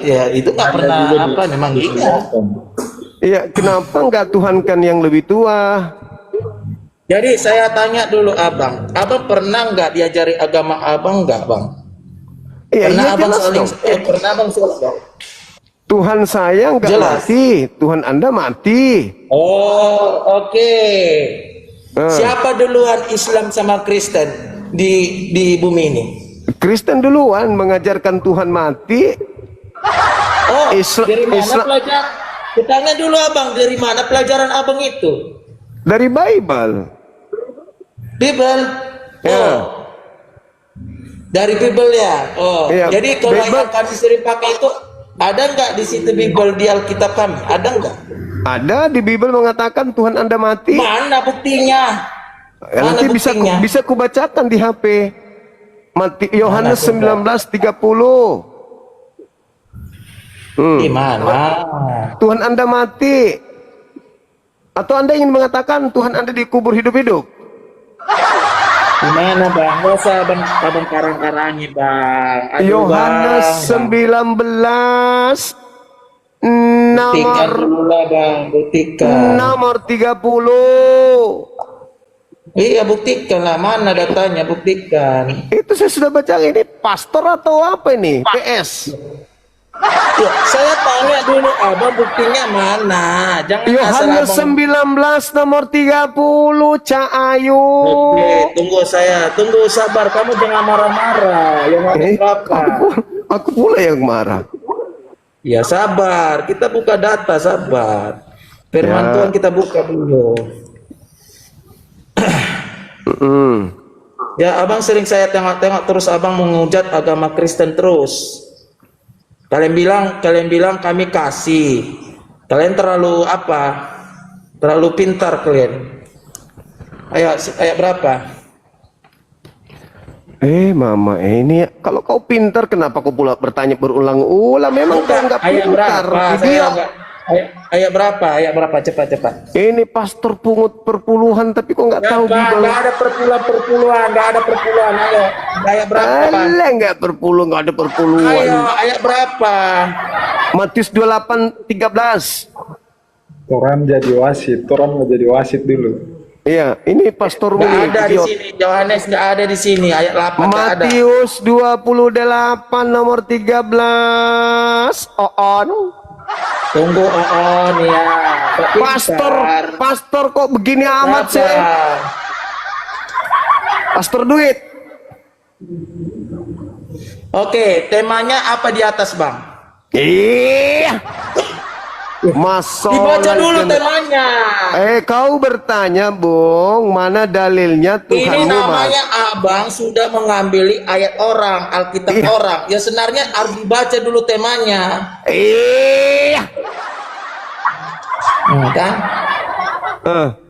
Ya itu nggak pernah apa memang gitu. Iya, kenapa nggak Tuhankan yang lebih tua? Jadi saya tanya dulu abang, abang pernah nggak diajari agama abang nggak bang? Iya, Pernah iya abang jelas saling, dong. pernah abang sholat bang? Tuhan saya nggak Jelas. mati, Tuhan Anda mati. Oh oke. Eh, Siapa duluan Islam sama Kristen di bumi ini? Kristen duluan mengajarkan Tuhan mati. Oh, dari mana Islam pelajar? Kutanya dulu abang, dari mana pelajaran abang itu? dari Bible. Bible. Ya. Oh, dari Bible ya. Oh, Iya, jadi kalau Bible. yang kami sering pakai itu ada nggak di situ Bible di Alkitab kami? Ada nggak? Ada di Bible mengatakan Tuhan Anda mati. Mana buktinya? Ya, Mana nanti buktinya? bisa kubacakan di HP. Yohanes Mana, coba? 19:30. Di mana? Tuhan Anda mati. Atau Anda ingin mengatakan Tuhan Anda dikubur hidup-hidup? Di mana bang? Nggak usah abang karang-karangi bang. Aduh, Yohanes bang. 19 Buktikan nomor dulu lah bang, buktikan. nomor 30. Iya buktikan lah, mana datanya, buktikan. Itu saya sudah baca. Ini pastor atau apa ini? PS. Ya, saya tanya dulu abang buktinya mana? Jangan asal Yohanes abang. 19 nomor 30. Cak Ayu. Oke, tunggu sabar. Kamu jangan marah-marah. Yang ada berapa? Aku pula yang marah. Ya sabar, kita buka data, sabar. Firman Ya. Tuhan kita buka dulu. Mm. Ya, abang sering saya tengok-tengok terus abang menghujat agama Kristen terus. Kalian bilang kami kasih. Kalian terlalu apa? Terlalu pintar kalian. Ayat berapa? Mama, ini kalau kau pintar, kenapa kau pula bertanya berulang-ulang? Memang kau nggak Ayat pintar. berapa? Dia, Ayat berapa? Ayat berapa? Cepat. ini pastor pungut perpuluhan, tapi kok nggak tahu Bible? Nggak ada perpuluhan, nggak ada perpuluhan. Ayo, ayat berapa? Alah, nggak perpuluh, nggak ada perpuluhan. Ayo, ayat berapa? Matius 28:13. Toran jadi wasit, Toran mau jadi wasit dulu. Iya, ini pastor Nggak ada di idiot. sini. Yohanes nggak ada di sini. Ayat 8 nggak ada. Matius 28 nomor 13. On. Tunggu on ya. Kok pintar? Pastor kok begini amat Berapa? sih? Pastor duit. Oke, temanya apa di atas bang? Iya. Masuk. Dibaca dulu temanya. Kau bertanya, Bung, mana dalilnya Ini Tuhanmu, Mas? namanya abang sudah mengambil ayat orang, Alkitab Iya. orang. Ya sebenarnya harus dibaca dulu temanya. Iya. Kan?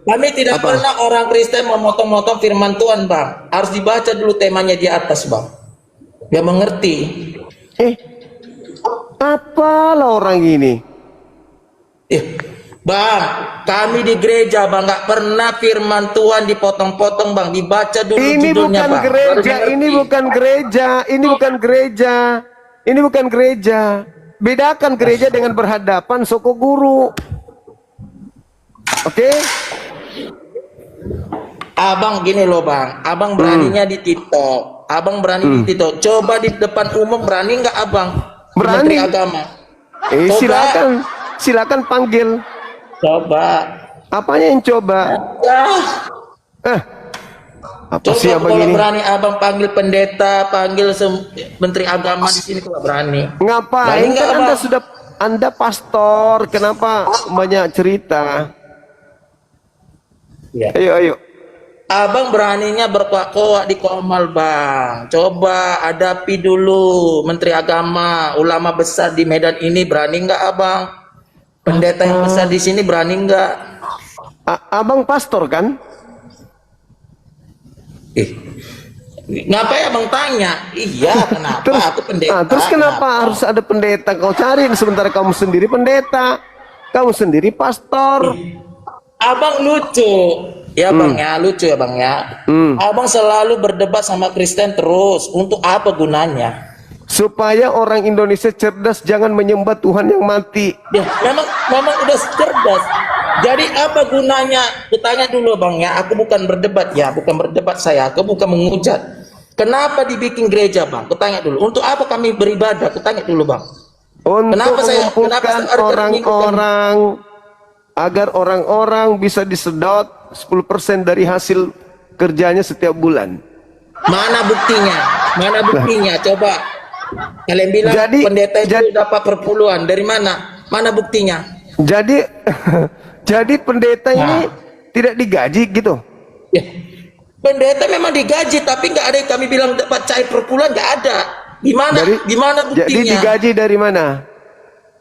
Kami tidak pernah orang Kristen memotong-motong firman Tuhan bang. Harus dibaca dulu temanya di atas bang. Dia mengerti. Apalah orang ini? Bang, kami di gereja bang nggak pernah firman Tuhan dipotong-potong bang, dibaca dulu Ini judulnya bukan bang. gereja, ini bukan gereja, ini bukan gereja, ini bukan gereja. Bedakan gereja dengan berhadapan soko guru. Oke? Abang gini loh bang, abang beraninya di TikTok, abang berani di TikTok. Coba di depan umum berani nggak abang? Berani. Menteri Agama. Coba. Silakan panggil. Coba. Apanya yang coba? Apa sih Coba abang kalau ini? berani abang panggil pendeta, panggil Menteri Agama di sini kalau berani. Ngapain? Berani nggak, Kan Abang? Anda pastor, kenapa banyak cerita? Ya. Ayo. Abang beraninya berkuak-kuak di Komal bang. Coba hadapi dulu Menteri Agama, ulama besar di Medan ini, berani nggak abang? Pendeta yang besar di sini berani nggak? Abang pastor kan? Ngapain abang tanya? Iya, kenapa? Aku pendeta. Terus kenapa harus ada pendeta? Kau cari sementara kamu sendiri pendeta, kamu sendiri pastor. Abang lucu, ya bang ya, lucu ya bang ya. Abang selalu berdebat sama Kristen terus. Untuk apa gunanya? Supaya orang Indonesia cerdas, jangan menyembah Tuhan yang mati. Ya, memang udah cerdas. Jadi apa gunanya? Kutanya dulu bang ya, aku bukan berdebat ya, bukan berdebat saya, aku bukan menghujat. Kenapa dibikin gereja bang? Kutanya dulu. Untuk apa kami beribadah? Kutanya dulu bang. Untuk kenapa mengumpulkan orang-orang, agar orang-orang bisa disedot 10% dari hasil kerjanya setiap bulan. Mana buktinya? Mana buktinya? Coba kalian bilang pendeta itu dapat perpuluhan. Dari mana? Mana buktinya? Jadi jadi pendeta ini tidak digaji gitu. Ya. Pendeta memang digaji, tapi nggak ada yang kami bilang dapat cair perpuluhan, nggak ada. Gimana buktinya? Jadi digaji dari mana?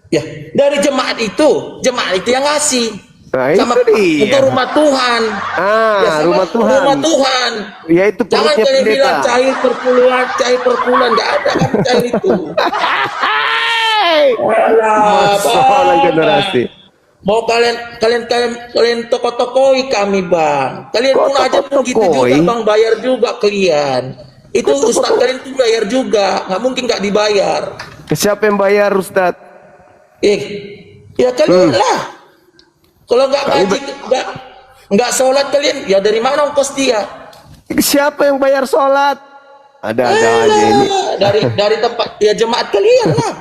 Ya, dari jemaat itu yang ngasih. Nah, sama itu dia. untuk rumah Tuhan. Ya, rumah Tuhan. Rumah Tuhan. Yaitu jangan perutnya kalian pendeta. bilang cair perpuluhan, nggak ada kan cair itu. Masalah generasi. Mau kalian toko-tokoi kami bang. Kalian pun aja pun gitu juga bang, bayar juga kalian. Itu ustaz kalian tuh bayar juga, nggak mungkin nggak dibayar. Siapa yang bayar ustaz? Ya kalian lah. Kalau nggak ngaji, nggak sholat kalian, ya dari mana ongkos dia? Siapa yang bayar sholat? Ada-ada aja ini. Dari tempat ya jemaat kalian lah.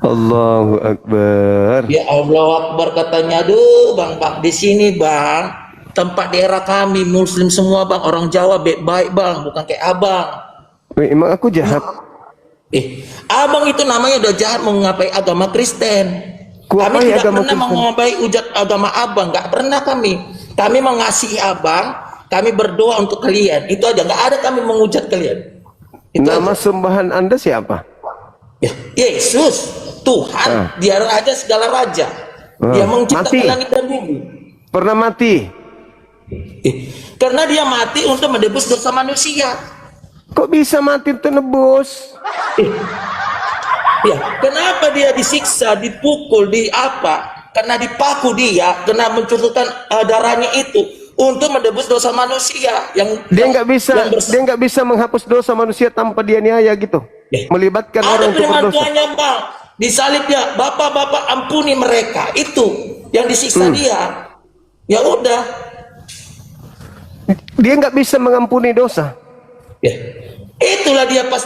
Allahu Akbar. Ya Allah Akbar katanya, aduh bang di sini bang, tempat daerah kami Muslim semua bang, orang Jawa baik-baik bang, bukan kayak abang. Emang aku jahat? Abang itu namanya udah jahat mengapai agama Kristen. Kami tidak pernah mengapai ujat agama abang, nggak pernah kami. Kami mengasihi abang, kami berdoa untuk kalian. Itu aja, nggak ada kami mengujat kalian. Itu nama aja. sembahan Anda siapa? Ya, Yesus, Tuhan, dia raja segala raja. Dia menciptakan langit dan bumi. Pernah mati? Karena dia mati untuk menebus dosa manusia. Kok bisa mati tenebus? Ya, kenapa dia disiksa, dipukul, di apa? Karena dipaku dia, karena mencurahkan darahnya itu untuk menebus dosa manusia. Yang dia nggak bisa menghapus dosa manusia tanpa dia niaya gitu. Melibatkan orang untuk berdosa. Ada bang, disalib ya, bapak-bapak ampuni mereka. Itu yang disiksa dia. Ya udah. Dia nggak bisa mengampuni dosa. Ya. Itulah dia pas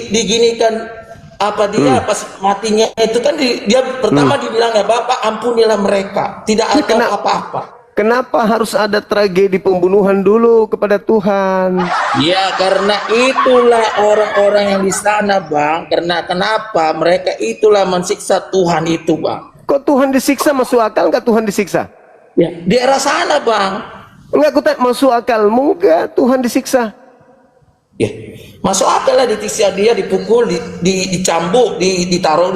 diginikan apa dia pas matinya itu kan dia pertama dibilang ya Bapak ampunilah mereka, tidak ada apa-apa. Kenapa harus ada tragedi pembunuhan dulu kepada Tuhan? Ya karena itulah orang-orang yang di sana bang. Karena kenapa mereka itulah mensiksa Tuhan itu bang. Kok Tuhan disiksa, masuk akal nggak Tuhan disiksa? Ya di daerah sana bang. Enggak, aku tak masuk akalmu nggak Tuhan disiksa? Ya masuk akal lah, disiksa dia, dipukul, dicambuk, ditaruh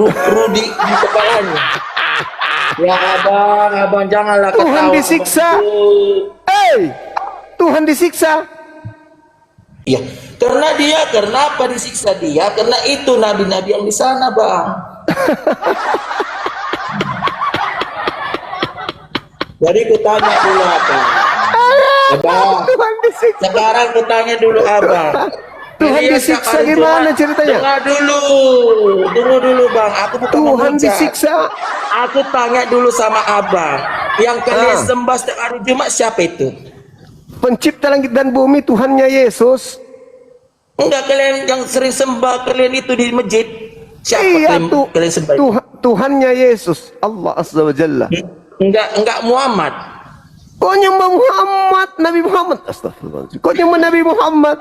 di kepalanya. Ya abang janganlah ketawa. Tuhan disiksa. Tuhan disiksa. Ya, karena apa disiksa dia? Karena itu nabi-nabi yang di sana, bang. Jadi kutanya dulu abang. Tuhan disiksa. Sekarang kutanya dulu abang. Tuhan disiksa gimana ceritanya? Tunggu dulu bang. Aku bukan Tuhan menghujat. disiksa. Aku tanya dulu sama abang. Yang kalian sembah setiap hari Jumat siapa itu? Pencipta langit dan bumi, Tuhannya Yesus. Enggak, kalian yang sering sembah kalian itu di masjid. Siapa kalian sembah? Tuhannya Yesus, Allah Azza wa Jalla. Enggak Muhammad. Kok nyembah Muhammad, Nabi Muhammad? Astagfirullahaladzim. Kok nyembah Nabi Muhammad?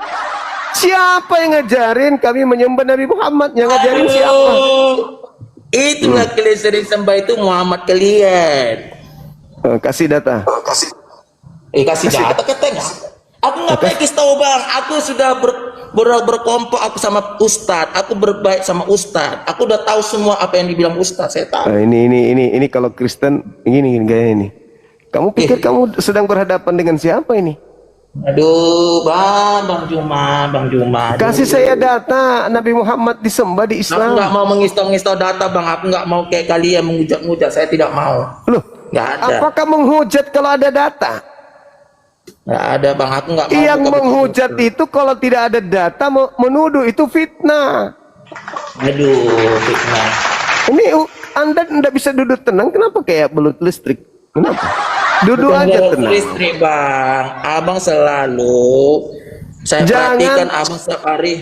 Siapa yang ngajarin kami menyembah Nabi Muhammad? Yang ngajarin siapa? Itulah kalian sering sembah itu Muhammad kalian. Kasih data. Kasih data katanya. Aku nggak pengen tahu bang. Aku sudah berkelompok aku sama Ustadz. Aku berbaik sama Ustadz. Aku udah tahu semua apa yang dibilang Ustadz. Saya tahu. Ini kalau Kristen gini gaya ini. Kamu pikir kamu sedang berhadapan dengan siapa ini? Aduh, Bang Juma. Kasih saya data Nabi Muhammad disembah di Islam. Aku nggak mau mengistau data, Bang. Aku nggak mau kayak kalian menghujat-hujat. Saya tidak mau. Loh, nggak ada. Apakah menghujat kalau ada data? Nggak ada bang, aku nggak mau Yang buka menghujat itu kalau tidak ada data menuduh itu fitnah. Aduh, fitnah. Ini Anda tidak bisa duduk tenang, kenapa kayak belut listrik? Kenapa? Duduk Bukan aja belut tenang. listrik bang, abang selalu saya perhatikan abang setiap hari.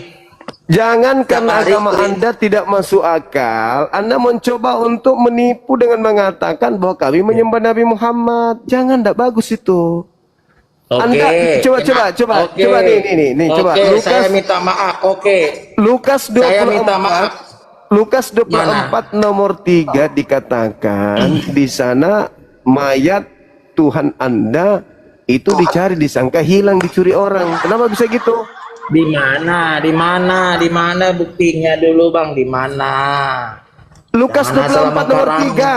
Jangan karena hari agama itu- Anda tidak masuk akal, Anda mencoba untuk menipu dengan mengatakan bahwa kami menyembah Nabi Muhammad. Jangan, tidak bagus itu. Oke. Anda coba Oke. nih, coba Oke, Lukas, saya minta maaf. Oke. Lukas Saya minta 24 maaf. Lukas 24 nomor 3 dikatakan di sana mayat Tuhan Anda itu dicari, disangka hilang, dicuri orang. Kenapa bisa gitu? Di mana? Di mana? Di mana buktinya dulu bang? Di mana? Lukas Jangan asal 24 nomor mengkarang. 3,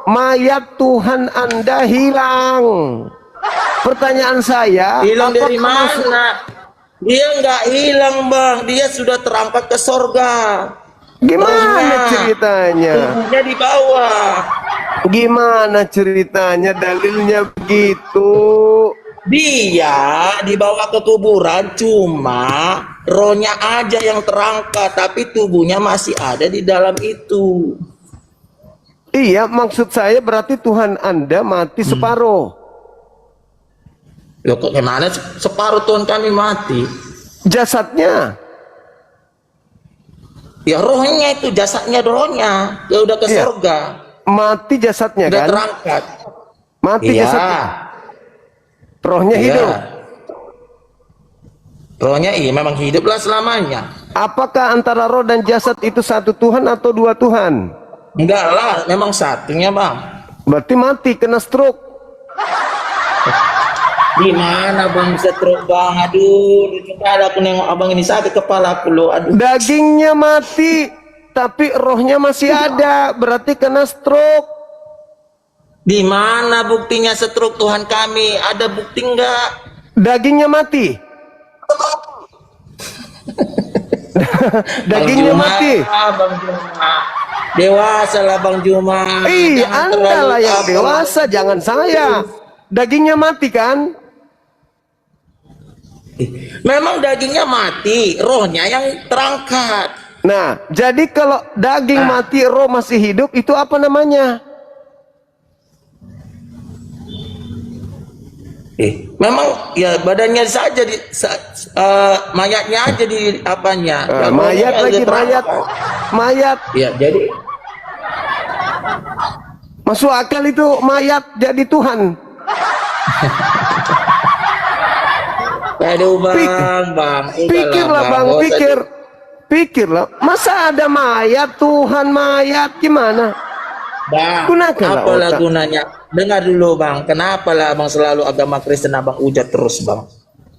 mayat Tuhan Anda hilang. Pertanyaan saya, Hilang dari apakah masuk- mana? Dia nggak hilang bang. Dia sudah terangkat ke sorga. Gimana Rohnya. ceritanya? Tubuhnya di bawah. Gimana ceritanya? Dalilnya begitu. Dia dibawa ke kuburan, cuma rohnya aja yang terangkat, tapi tubuhnya masih ada di dalam itu. Iya, maksud saya berarti Tuhan Anda mati separuh. Loh kok gimana separuh Tuhan kami mati? Jasadnya. Ya rohnya itu, jasadnya rohnya. Ya udah ke Iya. surga. Mati jasadnya Udah kan? terangkat. Mati Iya. jasadnya. Rohnya Iya. hidup. Rohnya iya memang hiduplah selamanya. Apakah antara roh dan jasad itu satu Tuhan atau dua Tuhan? Enggak lah, memang satunya bang. Berarti mati, kena stroke. Gimana bang stroke bang? Aduh, coba ada aku nengok abang ini sakit kepala aku loh. Aduh. Dagingnya mati, tapi rohnya masih ada. Berarti kena stroke. Di mana buktinya stroke Tuhan kami? Ada bukti enggak? Dagingnya mati. Dagingnya Bang Juma, mati. Bang Juma. Dewasa lah Bang Juma. Ih, Jangan Anda terlalu lah yang apa. dewasa, jangan saya. Dagingnya mati kan? Memang dagingnya mati, rohnya yang terangkat. Nah, jadi kalau daging mati, roh masih hidup, itu apa namanya? Memang ya badannya saja mayatnya aja di apanya. Nah, Ya, mayat rohnya lagi, aja terangkat. mayat. Ya, jadi Masuk akal itu mayat jadi Tuhan. aduh Bang, Bang. Pikirlah Bang, Nggak usah pikirlah. Masa ada mayat, Tuhan mayat, gimana? Bang, Gunakanlah apalah otak. gunanya? Dengar dulu Bang, kenapa lah Abang selalu agama Kristen Abang hujat terus Bang?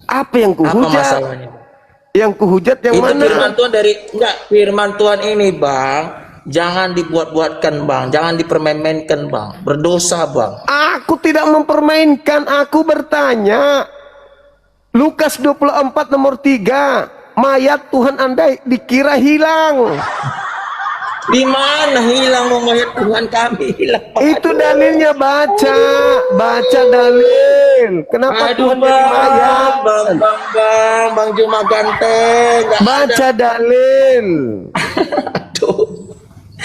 Apa yang Apa kuhujat? masalahnya? Yang kuhujat yang Itu firman mana? Tuhan dari enggak firman Tuhan ini Bang, jangan dibuat-buatkan Bang, jangan dipermainkan Bang, berdosa Bang. Aku tidak mempermainkan, aku bertanya. Lukas 24 nomor 3, mayat Tuhan Anda dikira hilang. Di mana hilang mayat Tuhan kami hilang? Itu dalilnya, baca dalil. Kenapa Aduh Tuhan jadi mayat? Bang Juma ganteng. Nggak Baca dalil. Aduh.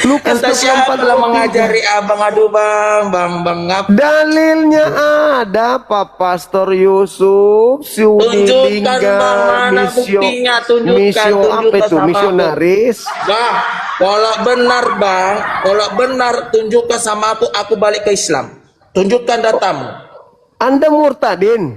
Lukas Entah siapa 24 lah nomor 3. mengajari abang, aduh bang ngap. Dalilnya ada, Pak Pastor Yusuf, Tunjukkan bang mana buktinya, tunjukkan apa itu? sama aku. Misionaris. Bang, kalau benar bang, kalau benar tunjukkan sama aku balik ke Islam. Tunjukkan datamu. Anda murtadin.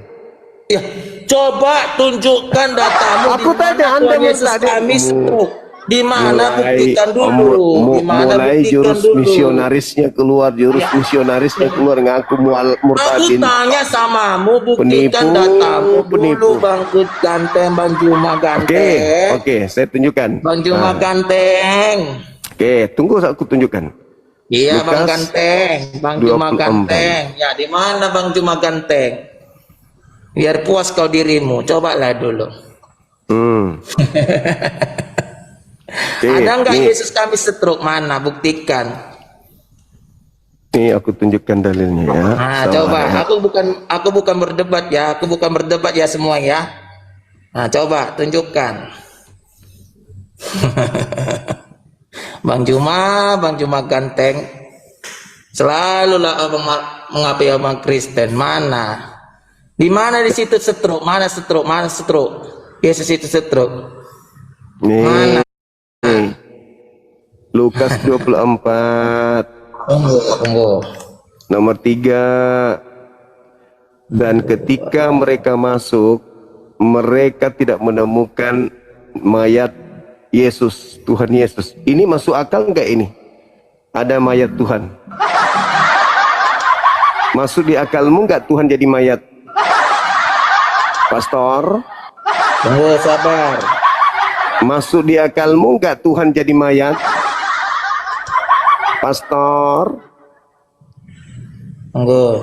Ya, coba tunjukkan datamu. Aku Di mana tanya, Anda Tuhan Yesus murtadin? kami stroke. Di mana buktikan dulu? Di mana mulai buktikan jurus dulu? misionarisnya keluar, misionarisnya keluar, ngaku Aku murtadin. tanya samamu, buktikan Penipu, datamu penipu. dulu Bang Kut ganteng, Bang Juma ganteng. Oke, saya tunjukkan. Bang Juma ganteng. Oke, tunggu aku tunjukkan. Iya Bang Lukas ganteng, Bang Juma 24. ganteng. Ya di mana Bang Juma ganteng? Biar puas kau dirimu, cobalah dulu. Oke, Ada nggak nih. Yesus kami stroke? Mana? Buktikan. Nih aku tunjukkan dalilnya ya. Nah, Sama coba. ayat. Aku bukan berdebat ya. Aku bukan berdebat ya semua ya. Nah, coba tunjukkan. Bang Juma ganteng. Selalulah abang mengapai abang Kristen. Mana? Di mana di situ setruk? Mana setruk? Mana setruk? Yesus itu setruk. Nih, Mana? nih. Lukas 24 Tunggu. nomor 3. Dan ketika mereka masuk, mereka tidak menemukan mayat Yesus, Tuhan Yesus. Ini masuk akal enggak ini? Ada mayat Tuhan. Masuk di akalmu enggak Tuhan jadi mayat? Pastor, Tunggu, sabar. masuk di akalmu enggak Tuhan jadi mayat? Pastor, Tunggu.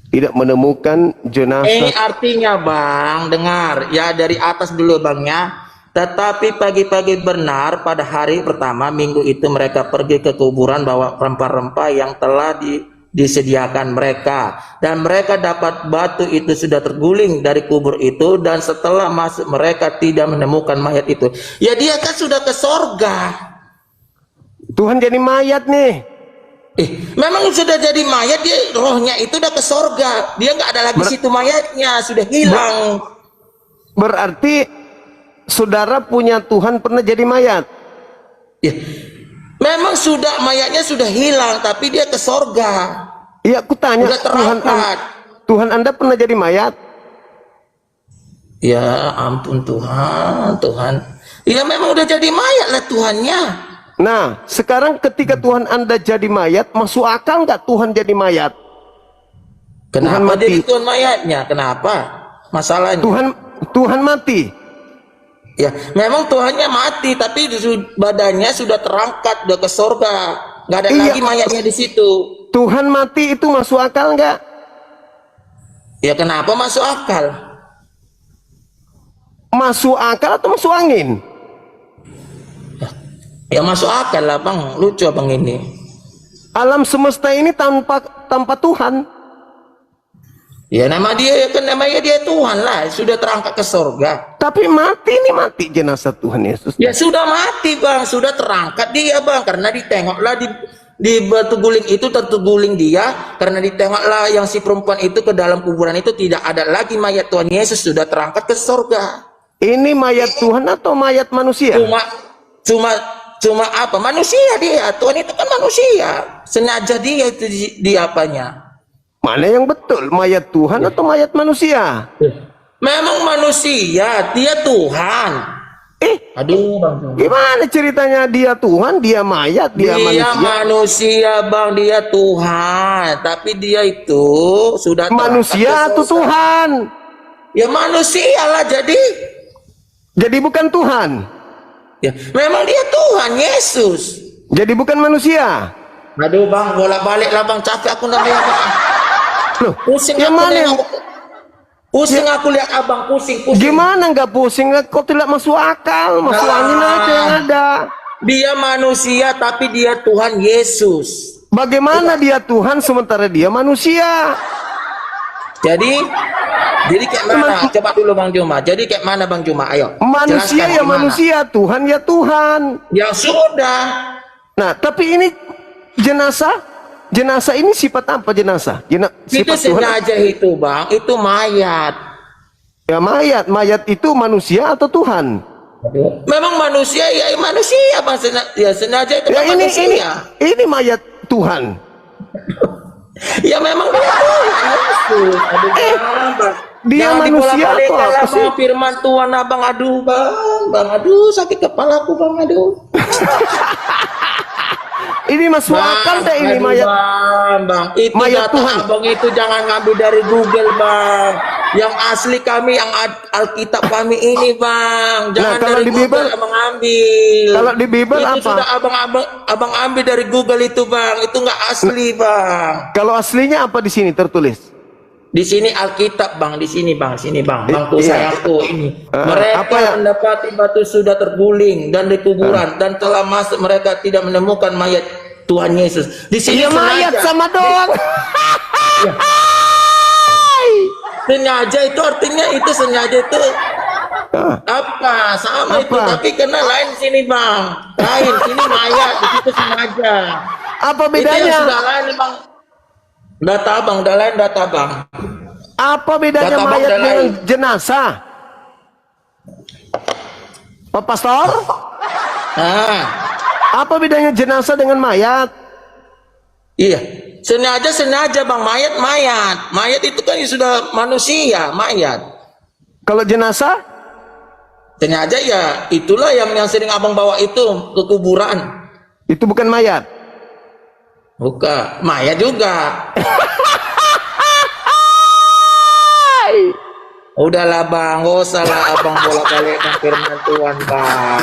tidak menemukan Ini jenazah. artinya bang, dengar ya dari atas dulu bangnya. Tetapi pagi-pagi benar pada hari pertama minggu itu mereka pergi ke kuburan bawa rempah-rempah yang telah disediakan mereka. Dan mereka dapat batu itu sudah terguling dari kubur itu. Dan setelah masuk mereka tidak menemukan mayat itu. Ya dia kan sudah ke sorga. Tuhan jadi mayat nih. Memang sudah jadi mayat, dia rohnya itu udah ke sorga. Dia nggak ada lagi situ mayatnya, sudah hilang. Berarti saudara punya Tuhan pernah jadi mayat. Ya, memang sudah mayatnya sudah hilang, tapi dia ke sorga. Iya, aku tanya, Udah terangkat. Tuhan Anda pernah jadi mayat? Ya ampun Tuhan. Ya memang udah jadi mayat lah Tuhannya. Nah, sekarang ketika Tuhan Anda jadi mayat, masuk akal nggak Tuhan jadi mayat? Kenapa mati. jadi Tuhan mayatnya? Kenapa? Masalahnya. Tuhan mati. Ya, memang Tuhannya mati, tapi badannya sudah terangkat, udah ke sorga. Nggak ada Iya. lagi mayatnya di situ. Tuhan mati itu masuk akal nggak? Ya kenapa masuk akal? Masuk akal atau masuk angin? Ya masuk akal lah bang, lucu abang ini. Alam semesta ini tanpa Tuhan. Ya nama dia ya kan namanya dia Tuhan lah, sudah terangkat ke sorga. Tapi mati ini jenazah Tuhan Yesus. Ya sudah mati bang, sudah terangkat dia bang, karena ditengoklah di batu guling itu terguling dia, karena ditengoklah yang si perempuan itu ke dalam kuburan itu tidak ada lagi mayat Tuhan Yesus, sudah terangkat ke sorga. Ini mayat Tuhan atau mayat manusia? Cuma apa? Manusia dia, Tuhan itu kan manusia, sengaja dia itu di apanya? Mana yang betul, mayat Tuhan atau mayat manusia? Memang manusia, dia Tuhan. Aduh bang, Gimana ceritanya dia Tuhan, dia mayat, dia manusia bang, dia Tuhan, tapi dia itu sudah manusia atau Tuhan? Ya manusia lah Jadi bukan Tuhan. ya memang dia Tuhan Yesus. Jadi bukan manusia. Aduh bang, bolak-balik lah bang, capek aku namanya bang. Loh, Pusing yang aku mana yang pusing aku lihat abang, pusing. gimana nggak pusing? Kok tidak masuk akal, masuk angin aja yang ada. Dia manusia tapi dia Tuhan Yesus. Bagaimana dia Tuhan sementara dia manusia? Jadi kayak mana? Coba dulu Bang Juma. Jadi kayak mana Bang Juma? Ayo. Manusia jelaskan ya gimana. manusia, Tuhan ya Tuhan. Ya sudah. Nah, tapi ini jenazah ini sifat apa jenazah? Itu Sifat Tuhan. sengaja itu Bang. Itu mayat. Ya mayat itu manusia atau Tuhan? Memang manusia ya manusia Bang. Sengaja itu Ya kan ini manusia. ini mayat Tuhan. Ya memang dia Tuhan Yesus. Aduh Bang. Dia Jangan manusia dibolak-balikan atau apa lah, sih? Bang, firman Tuhan abang. Aduh Bang, aduh sakit kepalaku Bang, aduh. Ini masuk akal deh ini aduh, mayat. Bang. Itu mayat data Tuhan. abang itu jangan ngambil dari Google Bang. Yang asli kami, yang Alkitab kami ini Bang. Jangan kalau dari di Google Bible, abang ambil. Kalau di Bible itu apa? sudah abang ambil dari Google itu Bang. Itu nggak asli Bang. Kalau aslinya apa di sini tertulis? Di sini Alkitab Bang, di sini Bang, sini Bang, Bangku Iya. sayangku ini. apa Mereka ya? mendapati batu sudah terguling dan di kuburan dan telah masuk mereka tidak menemukan mayat Tuhan Yesus. Di sini Iya mayat sengaja. sama doang. Sengaja itu artinya itu sengaja itu apa sama itu, Apa? tapi karena lain sini bang, lain sini mayat, di situ sengaja. Apa Itu yang bedanya? sudah lain bang. Data bang, udah lain data bang. Apa bedanya Data mayat bangsa dengan lain. jenazah? Pak Pastor? Nah, Apa bedanya jenazah dengan mayat? iya, sengaja bang, mayat itu kan sudah manusia, mayat. Kalau jenazah? Sengaja ya, itulah yang sering abang bawa itu ke kuburan. Itu bukan mayat. Bukan, mayat juga. Udahlah bang, gak usah lah abang bolak-balik firman Tuhan bang.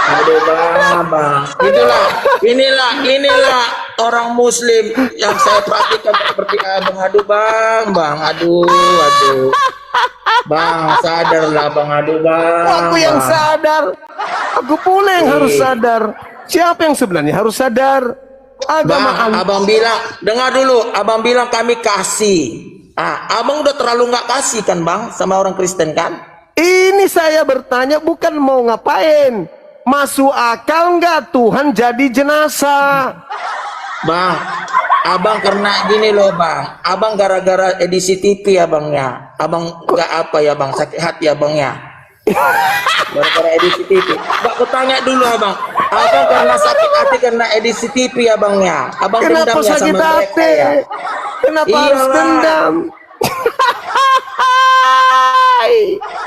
Aduh bang. Aduh bang. Inilah orang Muslim yang saya perhatikan seperti abang. Aduh bang. Aduh. Bang, sadarlah bang. Aduh bang. Aku yang Bang. sadar. Aku pula yang harus sadar. Siapa yang sebenarnya harus sadar? Agama Bang, abang bilang, dengar dulu, abang bilang kami kasih. Abang udah terlalu nggak kasih kan bang sama orang Kristen kan? Ini saya bertanya bukan mau ngapain. Masuk akal nggak Tuhan jadi jenazah? Bang, abang karena gini loh bang, abang gara-gara edisi TV abangnya, abang nggak apa ya bang, sakit hati abangnya. Gara-gara edisi TV. Bang, aku tanya dulu abang karena sakit hati karena edisi TV abangnya, abang Kenapa dendamnya sakit sama mereka hati? ya? Kenapa harus Iyalah. dendam?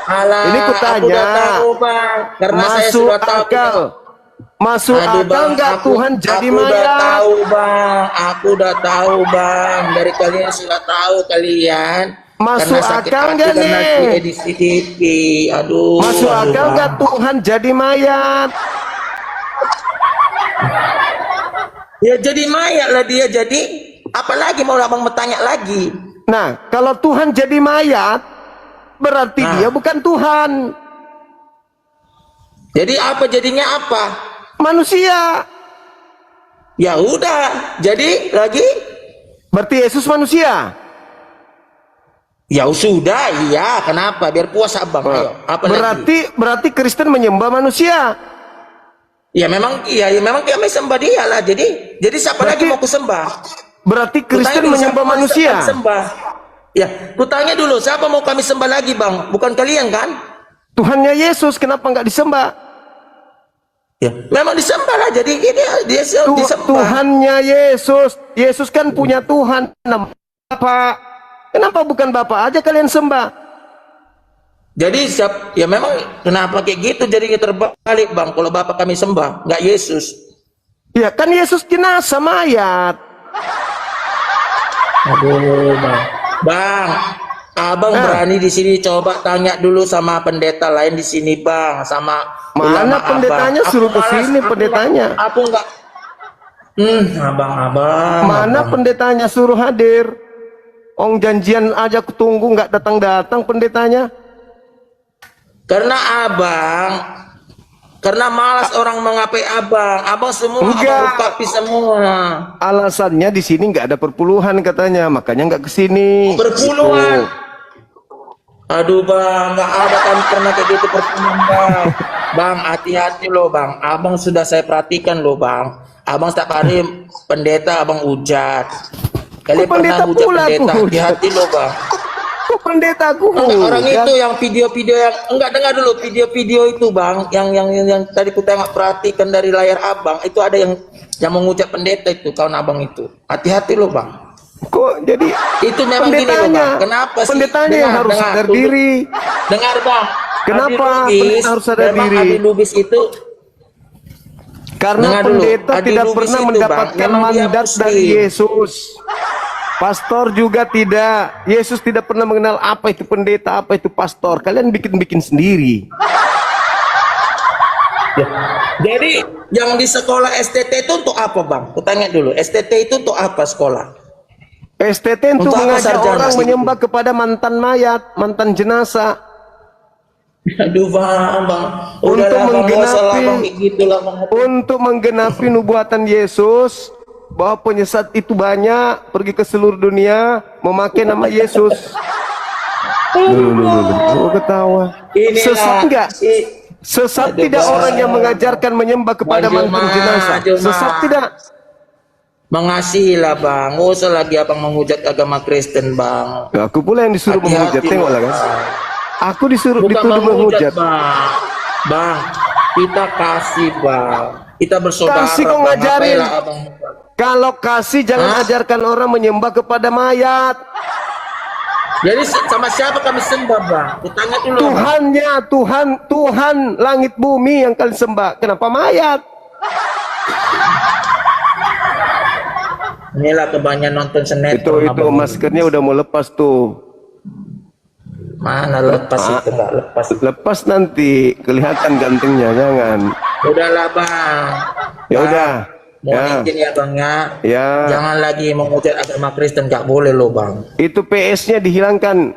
Alah, Ini aku kutanya, udah tahu bang, karena saya masuk sudah tahu. akal. Masuk Aduh, akal nggak Tuhan jadi aku udah mayat? tahu bang, aku udah tahu bang, dari kalian sudah tahu kalian. Masuk Karena sakit akal hati nggak karena nih? di edisi TV, aduh. Masuk aduh, akal Bang. nggak Tuhan jadi mayat? Ya jadi mayat lah dia jadi. Apalagi mau abang bertanya lagi? Nah, kalau Tuhan jadi mayat, berarti Nah. dia bukan Tuhan. Jadi apa jadinya apa? Manusia. Ya udah, jadi lagi? Berarti Yesus manusia. Ya sudah, iya. Kenapa? Biar puas abang. Ayo, apa lagi? Berarti Kristen menyembah manusia. Ya memang kami sembah dia lah. Jadi siapa lagi mau kusembah? Berarti Kristen Kutanya dulu, menyembah siapa manusia. kami sembah? Ya, kutanya dulu, siapa mau kami sembah lagi bang? Bukan kalian kan? Tuhannya Yesus kenapa nggak disembah? Ya, memang disembah lah. Jadi dia disembah. Tuhannya Yesus. Yesus kan punya Tuhan. Bapak. Kenapa bukan Bapak aja kalian sembah? Jadi ya memang kenapa kayak gitu? Jadi terbalik bang. Kalau bapak kami sembah, nggak Yesus. Ya kan Yesus jenazah mayat. Aduh bang, abang berani di sini coba tanya dulu sama pendeta lain di sini bang, sama Mana ulama pendetanya? abang. Suruh ke Malas, sini pendetanya. Aku nggak. Abang. Mana abang. pendetanya suruh hadir? Ong janjian aja kutunggu nggak datang-datang pendetanya. Karena malas orang mengapai abang. Abang semua Enggak. abang ungkapi semua. Alasannya di sini nggak ada perpuluhan katanya, makanya nggak kesini. Perpuluhan. Gitu. Aduh bang, nggak ada kan pernah kayak gitu perpuluhan bang. Bang, hati-hati loh bang. Abang sudah saya perhatikan loh bang. Abang setiap hari pendeta abang hujat. Kalian pernah pendeta hujat pula aku pendeta? hujat. Hati-hati loh bang. Kok pendeta aku? Orang itu yang video-video yang enggak, dengar dulu video-video itu bang, yang tadi ku tengok perhatikan dari layar abang itu ada yang mengucap pendeta itu kawan abang itu. Hati-hati loh bang. Kok jadi Itu memang gini loh bang. Kenapa sih? Pendetanya yang harus sadar diri. Dengar bang. Kenapa Adi Lubis, pendeta harus sadar memang diri? Adi Lubis itu Karena dengar dulu, pendeta Adi tidak Lubis pernah itu, Bang, mendapatkan memang dia mandat Muslim. dari Yesus. Pastor juga tidak. Yesus tidak pernah mengenal apa itu pendeta, apa itu pastor. Kalian bikin-bikin sendiri. jadi yang di sekolah STT itu untuk apa bang? Kutanya dulu, STT itu untuk apa sekolah? STT untuk Untuk apa mengajak sarjana orang sih? menyembah kepada mantan mayat, mantan jenazah. Aduh bang. Untuk Udahlah bang, nggak usah lah, bang, menggenapi kayak gitulah bang. untuk menggenapi nubuatan Yesus bahwa penyesat itu banyak, pergi ke seluruh dunia memakai nama Yesus. Oh, ketawa. Inilah, Sesat enggak? Sesat Aduh, tidak Bang. orang yang mengajarkan menyembah kepada Bang mantan Juma, jenazah. Juma. Sesat tidak? Mengasihi lah bang, nggak usah lagi abang menghujat agama Kristen bang. Nah, aku pula yang disuruh menghujat, Hati-hati, tengoklah kan. Bang. Aku disuruh Bukan dituduh menghujat. bang. Bang, kita kasih bang, kita bersaudara. Kasih kau Bang. ngajarin. Ngapailah abang? Kalau kasih jangan Hah? ajarkan orang menyembah kepada mayat. Jadi sama siapa kami sembah bang? Kutanya dulu. Bang. Tuhannya, Tuhan langit bumi yang kalian sembah. Kenapa mayat? Inilah kebanyakan nonton sinetron. Itu abang. maskernya udah mau lepas tuh. Mana lepas itu nggak lepas. Lepas nanti kelihatan gantengnya, jangan. Udahlah bang. Ya Bang, udah. Mau Ya. izin ya bang ya. Ya. Jangan lagi menghujat agama Kristen, nggak boleh loh bang. Itu PS-nya dihilangkan.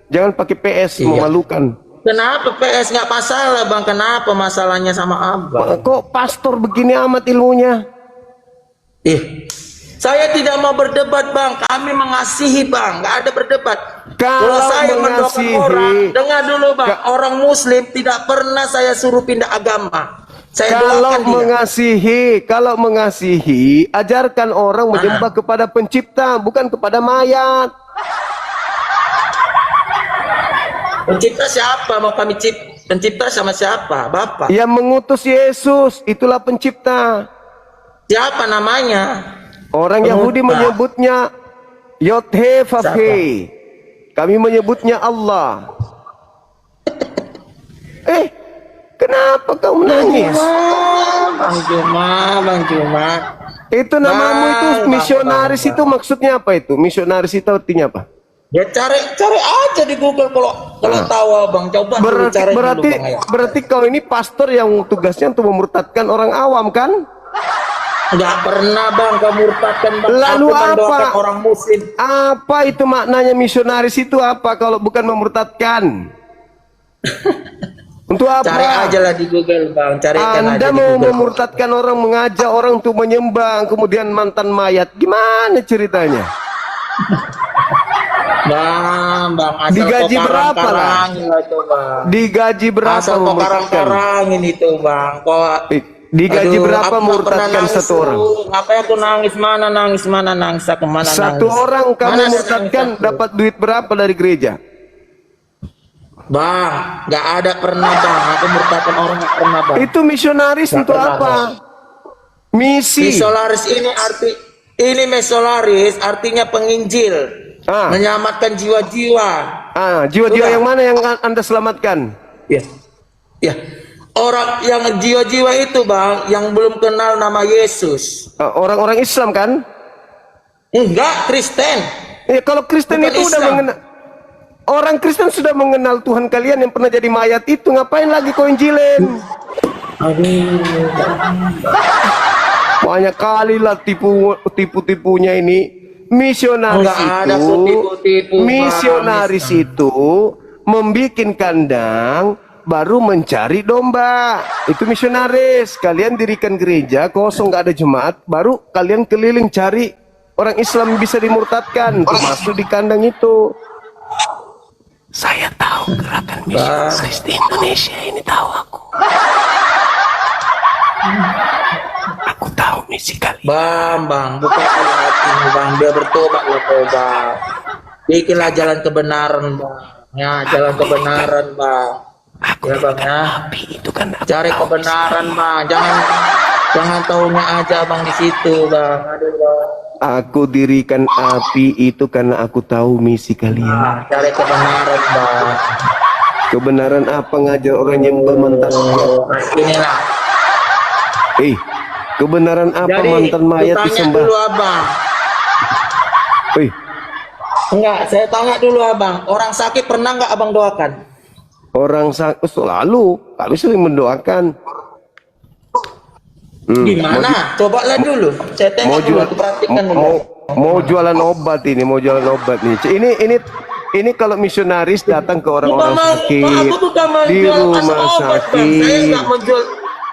Jangan pakai PS, Iya. memalukan. Kenapa PS nggak masalah bang? Kenapa masalahnya sama abang? Kok pastor begini amat ilmunya? Saya tidak mau berdebat bang. Kami mengasihi bang. Nggak ada berdebat. Kalau saya mendoakan mengasihi, orang, dengar dulu bang. Orang Muslim tidak pernah saya suruh pindah agama. Saya doakan dia. Kalau mengasihi, ajarkan orang menyembah kepada pencipta, bukan kepada mayat. Pencipta siapa? Mau kami pencipta sama siapa? Bapak. Yang mengutus Yesus, itulah pencipta. Siapa namanya? Orang Yahudi menyebutnya Yothe Vavhe. Kami menyebutnya Allah. Kenapa kau menangis? Bang Juma. Itu namamu itu Bang, misionaris bang. itu maksudnya apa itu? Misionaris itu artinya apa? Ya cari aja di Google kalau tahu bang. Coba dulu cari dulu bang. Ya. Berarti kau ini pastor yang tugasnya untuk memurtadkan orang awam kan? Nggak pernah bang kamu murtadkan bang. Lalu Aku mendoakan apa? orang Muslim. Apa itu maknanya misionaris itu apa kalau bukan memurtadkan? Untuk apa? Cari aja lah di Google bang. Carikan Anda aja di mau Google. memurtadkan orang, mengajak orang untuk menyembah, kemudian mantan mayat. Gimana ceritanya? Bang, asal Digaji kau berapa lah? karang-karangin lah itu bang. Digaji berapa Asal kau memurtadkan? karang-karangin itu bang. Digaji Aduh, berapa aku nggak memurtadkan pernah nangis satu orang? dulu. Ngapain aku nangis? Mana nangis? Aku mana Satu nangis? orang kamu Mana murtadkan nangis aku? dapat duit berapa dari gereja? Bang, nggak ada pernah bang. Aku murtadkan orang nggak pernah bang. Itu misionaris Nggak untuk pernah, apa? Misi. Misolaris ini misolaris artinya penginjil. Menyelamatkan jiwa-jiwa. Jiwa-jiwa Sudah. yang mana yang Anda selamatkan? Ya. Orang yang jiwa-jiwa itu bang, yang belum kenal nama Yesus. Orang-orang Islam kan? Enggak, Kristen. Kalau Kristen Bukan itu udah Islam. mengenal. Orang Kristen sudah mengenal Tuhan kalian yang pernah jadi mayat itu. Ngapain lagi kau injilin? Banyak kali lah tipu-tipunya ini. Misionaris Enggak ada itu, tipu-tipu, Bang. misionaris itu membikin kandang baru mencari domba. Itu misionaris. Kalian dirikan gereja kosong, nggak ada jemaat, baru kalian keliling cari orang Islam bisa dimurtadkan, termasuk di kandang itu. Saya tahu gerakan misionaris di Indonesia ini, tahu aku. Aku tahu misi kalian. Bang, buka hatimu bang, biar bertobat lo bang. Bikinlah jalan kebenaran bang. Ya, jalan kebenaran bang. Ya bang ya. Itu kan Cari kebenaran bang. Jangan taunya aja bang di situ bang. Aduh bang. Aku dirikan api itu karena aku tahu misi kalian. Cari kebenaran bang. Kebenaran apa ngajar orang yang bermantan mayat? Inilah. Kebenaran apa Jadi, mantan mayat tanya disembah? dulu abang. Enggak, saya tanya dulu abang. Orang sakit pernah nggak abang doakan? Orang sakit selalu, kami sering mendoakan. Gimana? Cobalah dulu. Saya tengok dulu, aku perhatikan dulu. Mau jualan obat ini, mau jualan obat nih. ini kalau misionaris datang ke orang-orang Bukan, sakit aku bukan di menjual rumah obat, Bang. Saya sakit, nggak menjual.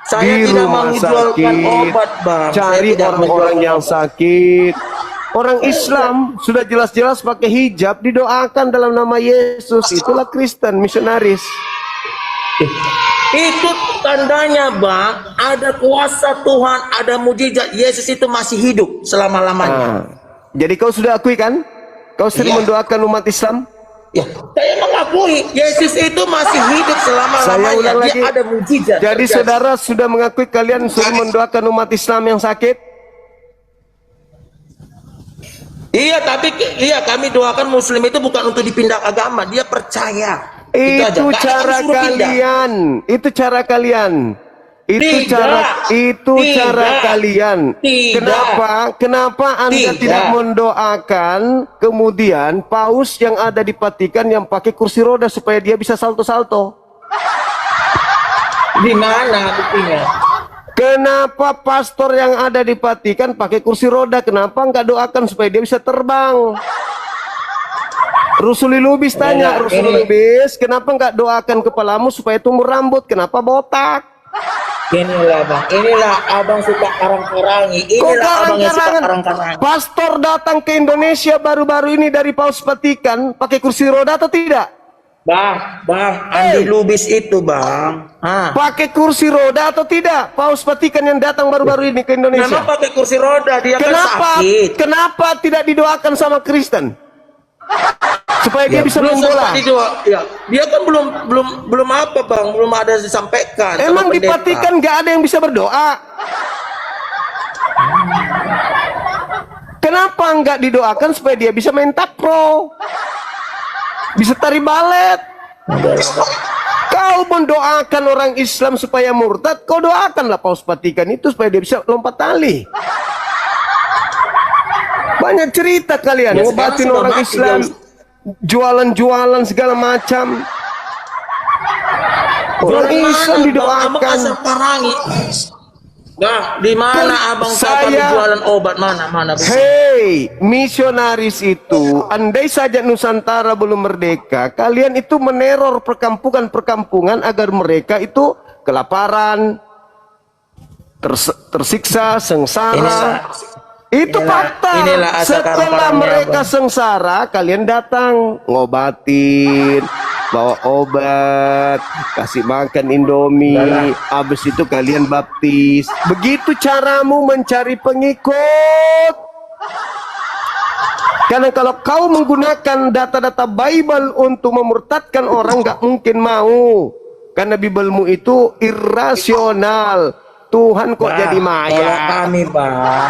Saya di tidak rumah menjualkan sakit, obat, Bang. Saya cari tidak orang-orang menjual yang obat. sakit. Orang Islam sudah jelas-jelas pakai hijab, didoakan dalam nama Yesus. Itulah Kristen, misionaris. Itu tandanya, Bang, ada kuasa Tuhan, ada mujizat. Yesus itu masih hidup selama-lamanya. Ah, jadi kau sudah akui kan? Kau sering Iya. mendoakan umat Islam? Ya, saya mengakui Yesus itu masih hidup Saya selama-lamanya. ulang Dia lagi. ada mujizat. Jadi terjadi. saudara sudah mengakui kalian sering mendoakan umat Islam yang sakit? Iya, tapi iya kami doakan Muslim itu bukan untuk dipindah agama, dia percaya. aja. Itu Nggak ada cara kami suruh pindah. kalian. Itu cara kalian. Tidak. Cara Tidak. kalian. Tidak. Kenapa Anda Tidak. tidak mendoakan kemudian paus yang ada di Vatikan yang pakai kursi roda supaya dia bisa salto-salto? Di mana buktinya? Kenapa pastor yang ada di Vatikan pakai kursi roda? Kenapa nggak doakan supaya dia bisa terbang? Rusuli Lubis tanya, Rusuli Lubis, kenapa nggak doakan kepalamu supaya tumbuh rambut? Kenapa botak? Inilah bang, inilah abang suka karang-karangi. Kok Inilah abang yang suka karang-karangan? karang-karangi. Pastor datang ke Indonesia baru-baru ini dari Paus Vatikan pakai kursi roda atau tidak? Bang, Andi Lubis itu bang. Pakai kursi roda atau tidak? Paus Vatikan yang datang baru-baru ini ke Indonesia. Memang pakai kursi roda, dia kan sakit. Kenapa tidak didoakan sama Kristen? Supaya dia bisa belum membola. sempat ya, dia kan belum apa bang, belum ada disampaikan. sama Emang di pendeta. Vatikan nggak ada yang bisa berdoa? Kenapa nggak didoakan supaya dia bisa main takro? Bisa tari balet? Kau mendoakan orang Islam supaya murtad, kau doakanlah Paus Vatikan itu supaya dia bisa lompat tali. Banyak cerita kalian, Ya, ngobatin sekarang orang sudah mati, Islam, jualan-jualan segala macam. Orang Islam didoakan. Abang asal karangi. Nah, di mana abang kapan jualan obat mana? Bang? Hei, misionaris itu, andai saja Nusantara belum merdeka, kalian itu meneror perkampungan-perkampungan agar mereka itu kelaparan, tersiksa, sengsara. Itu fakta. Setelah mereka sengsara, kalian datang ngobatin, bawa obat, kasih makan Indomie, habis itu kalian baptis. Begitu caramu mencari pengikut. Karena kalau kau menggunakan data-data Bible untuk memurtadkan orang, nggak mungkin mau. Karena Biblemu itu irasional. Tuhan kok jadi maya. Kalau kami bang,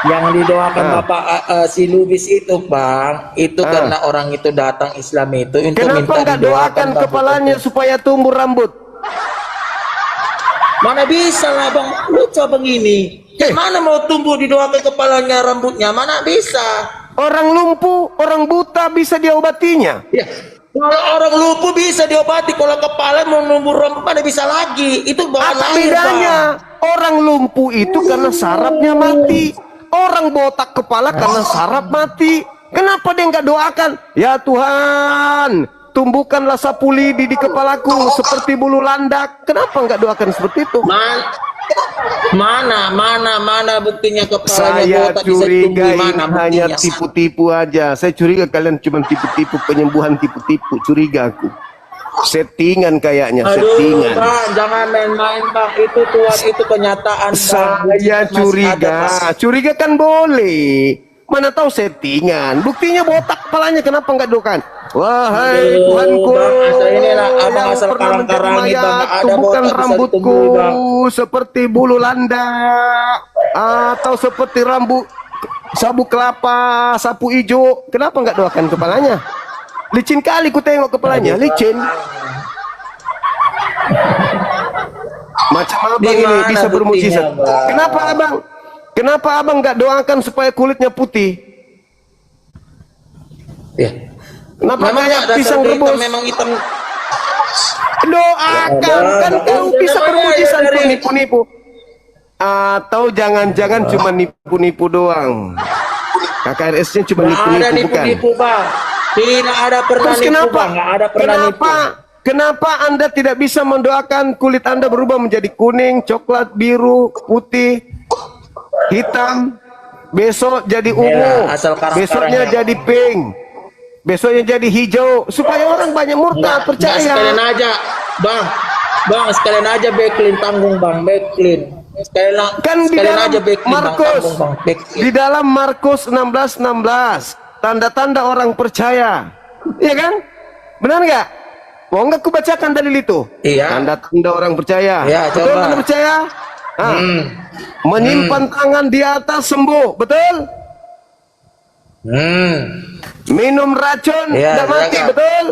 yang didoakan Bapak si Lubis itu bang, itu karena orang itu datang Islam itu untuk kenapa minta nggak didoakan doakan kepalanya supaya tumbuh rambut? Mana bisa lah bang, lu coba begini. Mana mau tumbuh didoakan kepalanya rambutnya, mana bisa. Orang lumpuh, orang buta bisa diobatinya. Ya. Kalau orang lumpuh bisa diobati, kalau kepala mau numbuh rambut mana bisa lagi. Itu bahan Apa lahir, bedanya? Bang. Orang lumpuh itu karena sarafnya mati. Orang botak kepala karena saraf mati. Kenapa dia nggak doakan? Ya Tuhan, tumbuhkanlah sapu lidi di kepalaku seperti bulu landak. Kenapa nggak doakan seperti itu? Mana buktinya kepalanya Saya botak bisa curiga tumbuh, mana ini hanya buktinya? tipu-tipu aja. Saya curiga kalian cuma tipu-tipu, penyembuhan tipu-tipu. Curiga aku. Settingan kayaknya, Aduh, settingan. Bang, jangan main-main bang. Itu Tuhan, itu kenyataan. Bang. Saya Masih curiga, ada, Bang. curiga kan boleh. Mana tahu settingan. Buktinya botak kepalanya, kenapa nggak doakan? Wahai Aduh, Tuhanku, Bang, asal inilah abang yang asal pernah menjadi karang-karangin, Bang. mayat, Ada tumbuhkan botak bisa rambutku ditumbuhi, Bang. seperti bulu landak atau seperti rambut sabuk kelapa, sapu ijo. Kenapa nggak doakan kepalanya? Licin kali ku tengok kepalanya, licin. Macam abang ini Dimana bisa bermujizat. buktinya, Bang? Kenapa abang? Kenapa abang nggak doakan supaya kulitnya putih? Ya. Kenapa Memang kayak ada pisang hitam, rebus? memang hitam. Doakan, kan kau bisa bermujizat tuh nipu-nipu. Atau jangan-jangan cuma nipu-nipu doang. KKRS-nya cuma Nggak ada nipu-nipu bukan? nipu-nipu bang. Tidak ada pernah Terus nipu, kenapa? Bang. Nggak ada pernah nipu. Kenapa Anda tidak bisa mendoakan kulit Anda berubah menjadi kuning, coklat, biru, putih, hitam, besok jadi ungu, Ya, asal karakternya. besoknya jadi pink, besoknya jadi hijau, supaya orang banyak murtad Nggak, sekalian percaya. aja, Bang. Bang, sekalian aja backlink tanggung, Bang. Backlink. Kan di Sekalian dalam aja backlink, Bang. Markus, Tanggung, Bang. Backlink. di dalam Markus 16:16, tanda-tanda orang percaya, iya kan? Benar nggak? Mau nggak aku bacakan dalil itu? Iya. Tanda-tanda orang percaya. Iya, Betul, coba. Anda percaya? Ah. Menyimpan tangan di atas sembuh, betul? Minum racun Iya, tidak mati, iya, Kak. betul?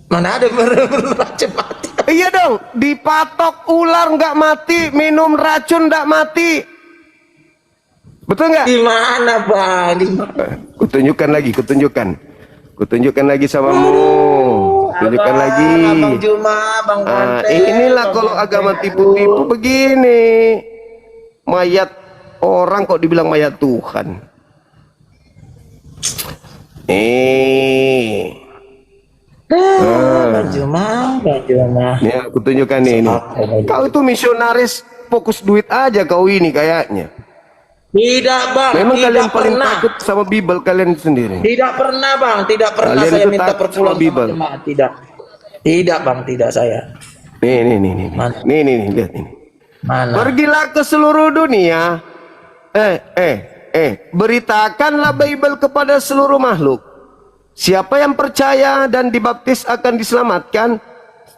Mana ada beracun mati? Iya dong, dipatok ular nggak mati, minum racun nggak mati, betul nggak? Di mana, Bang? Di mana? Kutunjukkan lagi samamu, tunjukkan lagi. Bang Juma, Bang Bante. Inilah kalau agama tipu-tipu begini, mayat orang kok dibilang mayat Tuhan. Bang Juma, Bang Juma. Nih aku tunjukkan nih ini. Kau itu misionaris fokus duit aja kau ini kayaknya. Tidak, Bang. Memang Tidak kalian paling pernah. takut sama Bible kalian sendiri. Tidak pernah, Bang. Tidak pernah Kalian saya itu minta takut perpuluhan sama Bible. sama jemaat. Tidak. Tidak, Bang. Tidak saya. Nih. Mana? Nih, lihat ini. Mana? Pergilah ke seluruh dunia. Beritakanlah Bible kepada seluruh makhluk. Siapa yang percaya dan dibaptis akan diselamatkan,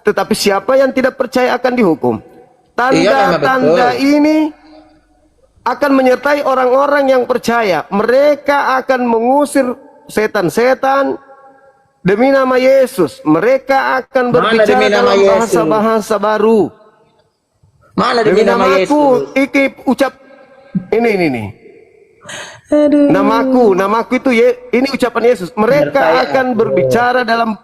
tetapi siapa yang tidak percaya akan dihukum. Iya, Tanda-tanda betul. ini akan menyertai orang-orang yang percaya. Mereka akan mengusir setan-setan demi nama Yesus. Mereka akan Mana berbicara demi nama dalam Yesus? bahasa-bahasa baru. Mana demi nama Yesus? Namaku, iki ucap ini. Namaku itu ini ucapan Yesus. Mereka Menyertai akan aku. berbicara dalam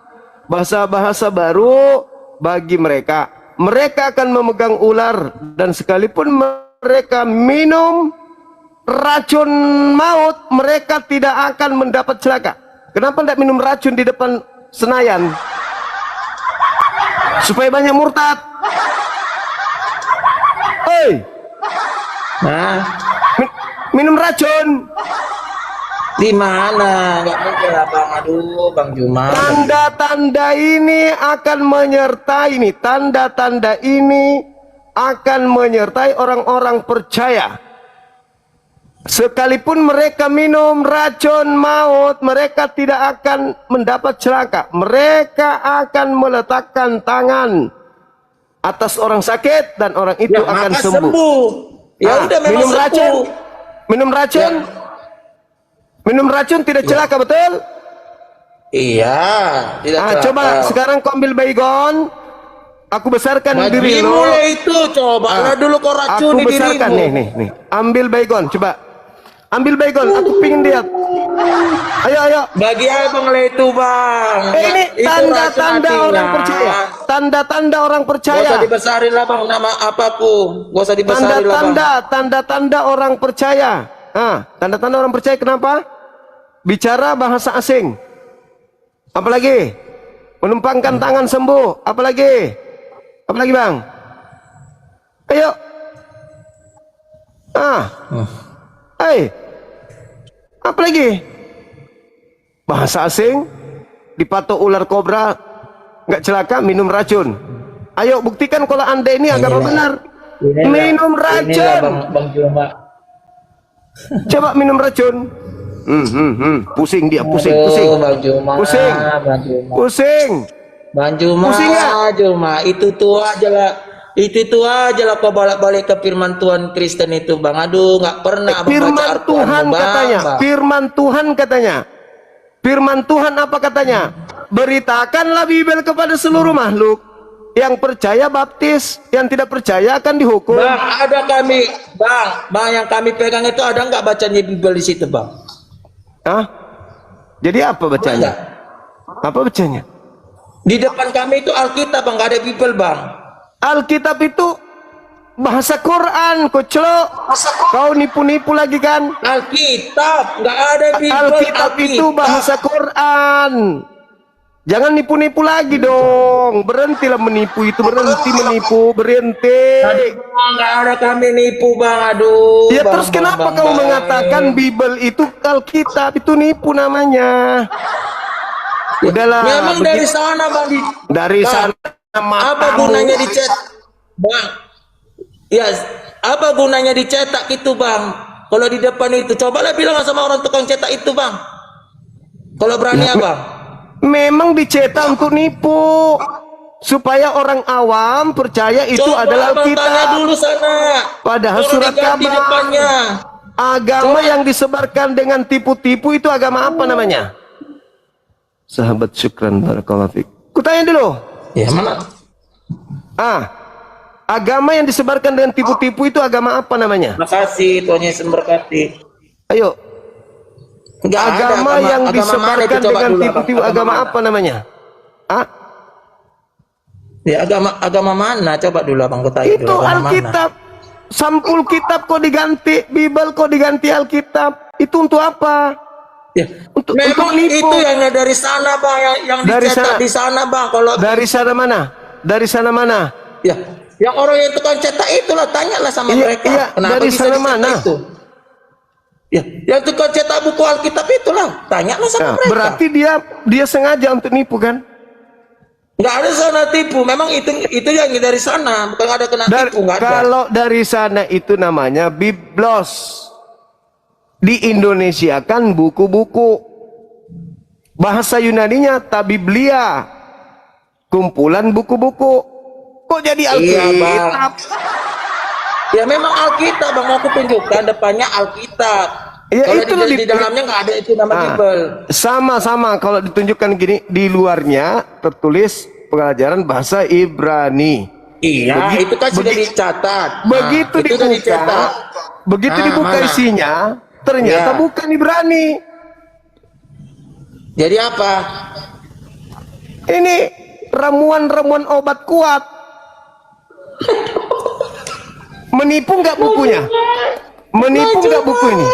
bahasa-bahasa baru bagi mereka. Mereka akan memegang ular dan sekalipun mereka minum racun maut, mereka tidak akan mendapat celaka. Kenapa tidak minum racun di depan Senayan? Supaya banyak murtad. Hei, Nah, minum racun. di mana? Nggak mungkin lah, Bang. Aduh, Bang Juma. Tanda-tanda ini akan menyertai tanda-tanda ini akan menyertai orang-orang percaya. Sekalipun mereka minum racun maut, mereka tidak akan mendapat celaka. Mereka akan meletakkan tangan atas orang sakit dan orang itu Ya, akan maka sembuh. Ya udah, memang minum sembuh. racun. Minum racun tidak celaka, betul? Iya, tidak celaka. Coba sekarang kau ambil baygon. Aku besarkan diri Bagimu lo. lah itu, coba lah dulu kau Aku racuni besarkan dirimu. nih. Ambil baygon, coba. Ambil baygon, aku pingin lihat. Ayo. Bagi abang lah itu, Bang. Ini Itu tanda-tanda racun orang hatinya. percaya. Tanda-tanda orang Gak usah percaya. dibesarin lah, Bang, nama apaku. Gak usah dibesarin lah, Bang. Tanda-tanda orang percaya. Tanda-tanda orang percaya kenapa? Bicara bahasa asing. Apalagi? Menumpangkan tangan sembuh. Apalagi, Bang? Ayo. Apalagi? Bahasa asing, dipatok ular kobra, nggak celaka, minum racun. Ayo buktikan kalau Anda ini agama benar. Minum racun. Inilah Bang Juma. Coba minum racun. Pusing dia, pusing. Aduh, Bang Juma. Pusing. Bang Juma. Pusing. Bang Juma. Pusing nggak? Juma. Itu aja lah. Itu aja lah kau balik-balik ke firman Tuhan Kristen itu, Bang. Aduh, nggak pernah Abang baca Firman Al-Quran, Tuhan Bang. katanya. Bang. Firman Tuhan katanya. Firman Tuhan apa katanya? Beritakanlah Bible kepada seluruh makhluk. Yang percaya baptis, yang tidak percaya akan dihukum. Bang, ada kami, Bang, yang kami pegang itu ada nggak bacanya Bible di situ, Bang? Jadi apa bacanya? Ada. Apa bacanya? Di depan kami itu Alkitab, Bang, nggak ada Bible, Bang. Alkitab itu bahasa Quran, kocok. Kau nipu-nipu lagi kan? Alkitab, nggak ada Bible. Alkitab itu bahasa Quran. Jangan nipu-nipu lagi dong. Berhentilah menipu itu, berhenti menipu, berhenti. Nggak ada kami nipu bang, aduh. Ya bang, terus kenapa kau mengatakan Bible itu Alkitab itu nipu namanya? Udahlah. Memang dari sana bang. Dari sana. Apa gunanya dicetak, bang? Ya, apa gunanya dicetak itu bang? Kalau di depan itu, cobalah bilang sama orang tukang cetak itu bang. Kalau berani ya, bang. Memang dicetak untuk nipu supaya orang awam percaya itu Coba adalah abang tanya Alkitab. dulu sana. Padahal Suruh surat diganti kabar. depannya. Agama yang disebarkan dengan tipu-tipu itu agama apa namanya? Sahabat syukran barakallahu fiik. Kutanya dulu. Ya mana? Agama yang disebarkan dengan tipu-tipu itu agama apa namanya? Makasih Tuhan Yesus memberkati. Ayo. Nggak ada Agama yang mana disebarkan itu, coba dengan dulu, tipu-tipu Abang. agama apa namanya? Ya agama mana? Coba dulu abang kau tanya Itu dulu, agama mana? Alkitab. Sampul kitab kok diganti, Bible kok diganti Alkitab. Itu untuk apa? Ya. Memang nipu. itu yang dari sana bang, yang Dari dicetak sana. di sana bang. Kalau Dari sana mana? Dari sana mana? ya, yang orang yang tukang cetak itulah, tanyalah sama Iya, mereka. iya, Kenapa dari bisa sana dicetak mana? itu? Ya, yang tukang cetak buku Alkitab itulah, tanyalah sama Nah, mereka. berarti dia sengaja untuk nipu kan? Nggak ada sana tipu. Memang itu yang dari sana, bukan ada kena tipu, nggak ada. Kalau dari sana itu namanya Biblos. Di Indonesia kan buku-buku. Bahasa Yunaninya Tabiblia. Kumpulan buku-buku. Kok jadi Iya, Bang. Alkitab? Ya memang Alkitab bang, mau aku tunjukkan depannya Alkitab. Ya, Kalau itu loh di dalamnya nggak ada itu nama Bible. Sama-sama kalau ditunjukkan gini, di luarnya tertulis pelajaran bahasa Ibrani. Iya, itu kan sudah dicatat. Begitu itu sudah dibuka, dicatat. begitu Nah, dibuka mana? isinya, ternyata Ya. bukan Ibrani. Jadi apa? Ini ramuan-ramuan obat kuat. Menipu nggak bukunya? Menipu nggak buku ini?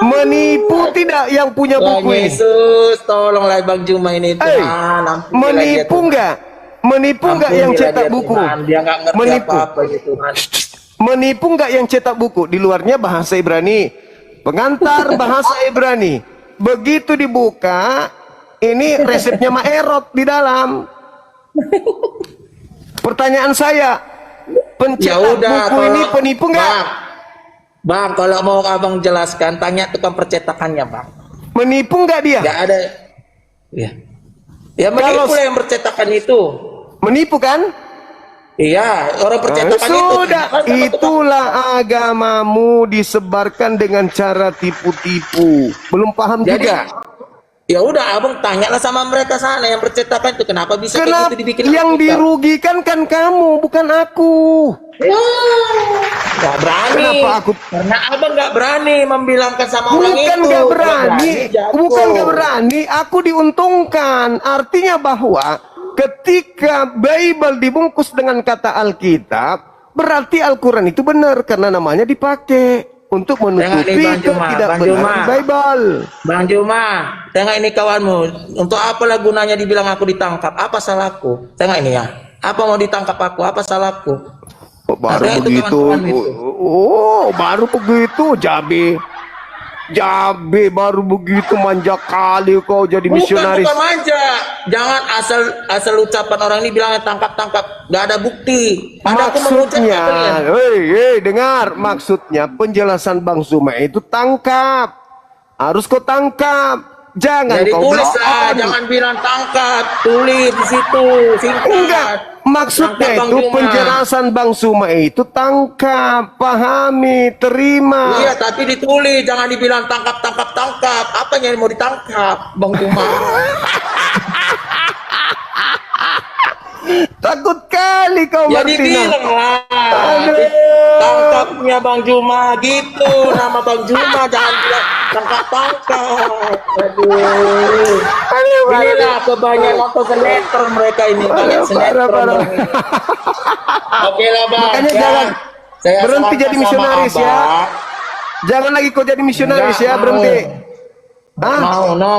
Menipu tidak yang punya Bang buku ini? Yesus, tolonglah Bang Juma ini Tuhan. Ampunilah dia, Menipu Tuhan. nggak? Menipu nggak yang Ampunilah cetak dia, buku? Tuhan. Dia nggak ngerti Menipu. apa-apa gitu Tuhan. Menipu nggak yang cetak buku? Di luarnya bahasa Ibrani, pengantar bahasa Ibrani. Begitu dibuka, ini resepnya Maerot di dalam. Pertanyaan saya, pencetak buku ini penipu nggak? Bang, kalau mau abang jelaskan, tanya tukang percetakannya bang. Menipu nggak dia? Nggak ada. Ya, ya menipu lah yang percetakan itu. Menipu kan? Iya, orang percetakan itu. Sudah, itulah agamamu disebarkan dengan cara tipu-tipu. Belum paham Jadi, juga? ya udah, abang tanyalah sama mereka sana yang percetakan itu kenapa bisa kayak Kenapa gitu dibikin yang Alkitab? dirugikan kan kamu, bukan aku? Ya, nggak berani. Kenapa aku? Karena abang nggak berani membilangkan sama orang itu. Bukan nggak berani, jatuh. bukan nggak berani. Aku diuntungkan. Artinya bahwa ketika Bible dibungkus dengan kata Alkitab, berarti Al-Quran itu benar karena namanya dipakai untuk menutupi Bang Juma, ketidakbenaran Bible. Bang Juma, tengok ini kawanmu. Untuk apalah gunanya dibilang aku ditangkap? Apa salahku? Tengok ini ya. Apa mau ditangkap aku? Apa salahku? Oh, baru Ada itu begitu. kawan-kawan itu. Oh, baru begitu, Jabe. Jabe baru begitu manja kali kau jadi misionaris. Bukan manja. Jangan asal ucapan orang ini bilangnya tangkap. Nggak ada bukti. Ada aku Maksudnya, mengucapkan. hei, dengar. Maksudnya penjelasan Bang Zuma itu tangkap. Harus kau tangkap. Jangan Jadi kau tulis blow lah, on. jangan bilang tangkap. Tulis di situ, singkat. Enggak. Maksudnya Tangkap, Bang itu Juma. penjelasan Bang Zuma itu tangkap, pahami, terima. Iya, tapi ditulis, jangan dibilang tangkap. Apa yang mau ditangkap, Bang Juma? Takut kali kau, Ya Martina. dibilang lah. Aduh. Tangkapnya Bang Juma gitu, nama Bang Juma jangan bilang tangkap-tangkap. Aduh. Inilah kebanyakan nonton sinetron mereka ini, banyak sinetron. parah. Bang ini. Oke lah Bang. Makanya ya. jangan Saya berhenti serahkan jadi sama misionaris ya. Abang. Jangan lagi kau jadi misionaris Nggak ya, mau. berhenti. Hah? No.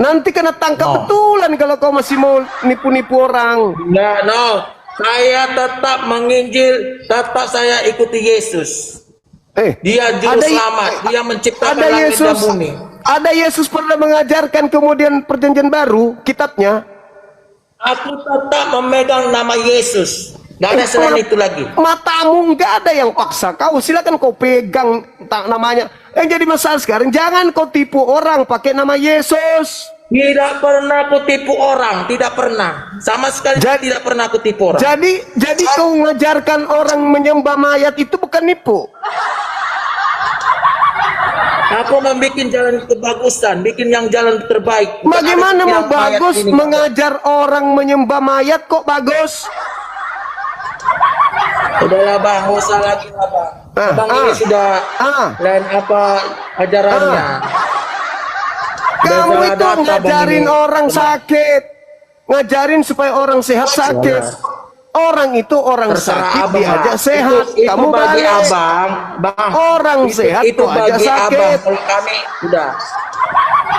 Nanti kena tangkap No. betulan kalau kau masih mau nipu-nipu orang. Enggak, no. Saya tetap menginjil, tetap saya ikuti Yesus. Dia juru selamat, dia menciptakan ada langit dan Yesus, bumi. ada Yesus pernah mengajarkan kemudian perjanjian baru kitabnya. Aku tetap memegang nama Yesus. Gak ada selain itu lagi. Matamu nggak ada yang paksa kau, silakan kau pegang namanya. Yang jadi masalah sekarang, jangan kau tipu orang pakai nama Yesus. Tidak pernah aku tipu orang, tidak pernah. Sama sekali tidak pernah aku tipu orang. Jadi kau mengajarkan orang menyembah mayat itu bukan nipu. Aku membuat jalan kebagusan, bikin yang jalan terbaik. Bukan Bagaimana ada mau yang mayat bagus ini. mengajar orang menyembah mayat kok bagus? Udahlah Bang, nggak usah lagi lah Bang. Bang ini sudah lain apa ajarannya. Kamu itu ngajarin orang sakit, ngajarin supaya orang sehat sakit. Orang itu orang sakit diajak sehat. Itu Kamu bagi balik. Abang, Bang. Orang sehat itu kok aja bagi sakit. Abang. Kalau kami udah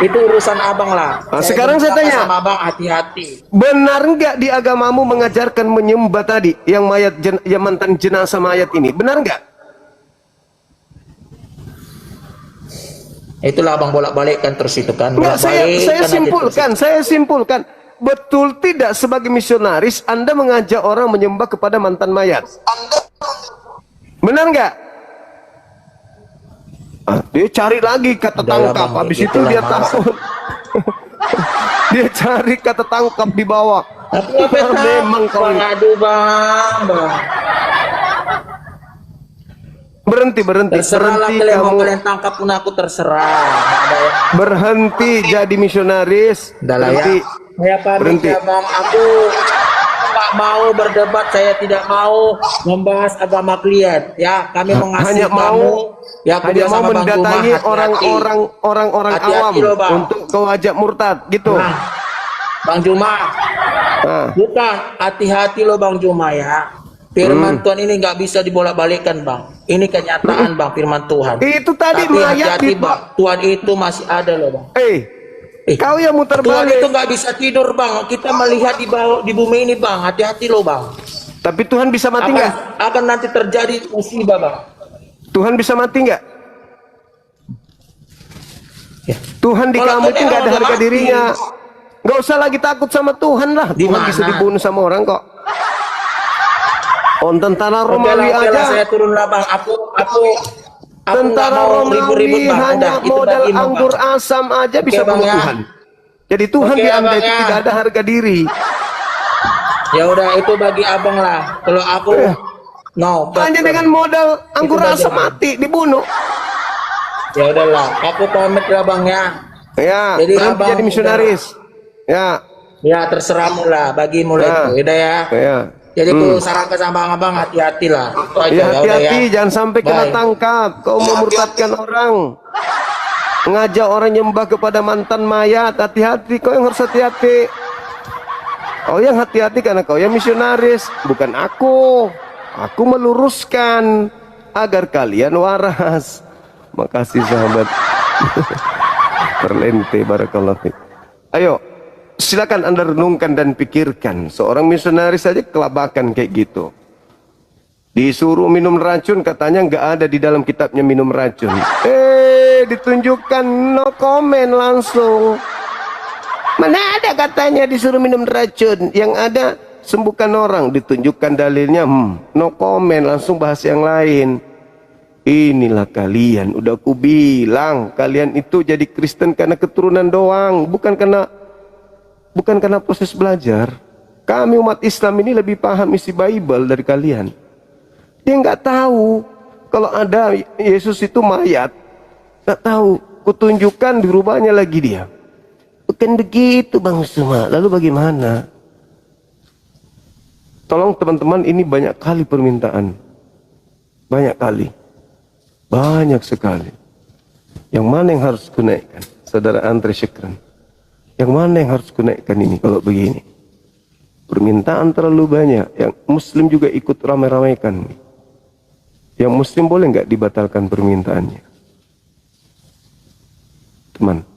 itu urusan Abang lah. Sekarang saya tanya, sama Abang hati-hati. benar nggak di agamamu mengajarkan menyembah tadi yang mayat yang mantan jenazah mayat ini? Benar nggak? Itulah Abang bolak-balikkan terus itu kan. Enggak, saya simpulkan. Betul tidak sebagai misionaris Anda mengajak orang menyembah kepada mantan mayat? Benar nggak? Dia cari lagi kata tangkap, habis itu dia takut. Dia cari kata tangkap di bawah. Memang kau aduh Bang. berhenti Terserahlah kalian mau kalian tangkap pun aku terserah. berhenti jadi misionaris. Berhenti. Saya pamit ya Bang, aku nggak mau berdebat, saya tidak mau membahas agama kalian. Ya, kami mengasihi kamu. Ya, aku hanya mau sama Bang Juma, mendatangi hati-hati. orang-orang awam Loh, Bang. untuk kau ajak murtad gitu. Bang Juma, bukan hati-hati loh Bang Juma ya. Firman Tuhan ini nggak bisa dibolak-balikkan Bang. Ini kenyataan Bang, firman Tuhan. Itu tadi Tapi mayat hati-hati Bang, Tuhan itu masih ada loh Bang. Kau yang muter Tuhan balik. itu nggak bisa tidur Bang. Kita melihat di bumi ini Bang. Hati-hati loh Bang. Tapi Tuhan bisa mati nggak? Akan nanti terjadi musibah Bang. Tuhan bisa mati nggak? Ya. Tuhan di Kalau kamu itu nggak ada udah harga mati. dirinya. Nggak usah lagi takut sama Tuhan lah. Di Tuhan mana? bisa dibunuh sama orang kok. Tentara Oke Romawi lah, aja. saya turun lah Bang. Aku Tentara nggak mau Romawi ribut-ribut Bang. hanya Udah, itu modal bagimu, Bang. anggur asam aja bisa Bang, bunuh ya. Tuhan. Jadi Tuhan Oke, di Anda Bang, itu ya. tidak ada harga diri. Ya udah, itu bagi Abang lah. Kalau aku no. Hanya dengan modal anggur asam mati dibunuh. Ya udahlah, aku pamit lah Bang ya. Ya, Jadi berhenti Abang jadi misionaris. Ya. Ya terserahmu lah, bagimu lah itu. Udah ya. Ya. Jadi aku sarankan sama Abang hati-hati lah. Itu aja, Ya, udah hati-hati, jangan sampai kena Bye. tangkap. Kau memurtadkan orang. Ngajak orang nyembah kepada mantan mayat. Hati-hati, kau yang harus hati-hati. Kau yang hati-hati karena kau yang misionaris, bukan aku. Aku meluruskan agar kalian waras. Makasih sahabat. Perlente barakallahu fiik. Ayo, silakan Anda renungkan dan pikirkan. Seorang misionaris saja kelabakan kayak gitu. Disuruh minum racun, katanya nggak ada di dalam kitabnya minum racun. Ditunjukkan no comment langsung. Mana ada katanya disuruh minum racun. Yang ada sembuhkan orang. Ditunjukkan dalilnya, no comment, langsung bahas yang lain. Inilah kalian, udah aku bilang, kalian itu jadi Kristen karena keturunan doang, bukan karena proses belajar. Kami umat Islam ini lebih paham isi Bible dari kalian. Dia nggak tahu kalau ada Yesus itu mayat, nggak tahu. Kutunjukkan dirubahnya lagi dia. Bukan begitu Bang Suma. Lalu bagaimana? Tolong teman-teman, ini banyak kali permintaan, banyak kali. Banyak sekali. Yang mana yang harus kunaikkan? Saudara Andre Syekran. Yang mana yang harus kunaikkan ini kalau begini? Permintaan terlalu banyak. Yang Muslim juga ikut ramai-ramaikan. Yang Muslim boleh nggak dibatalkan permintaannya? Teman.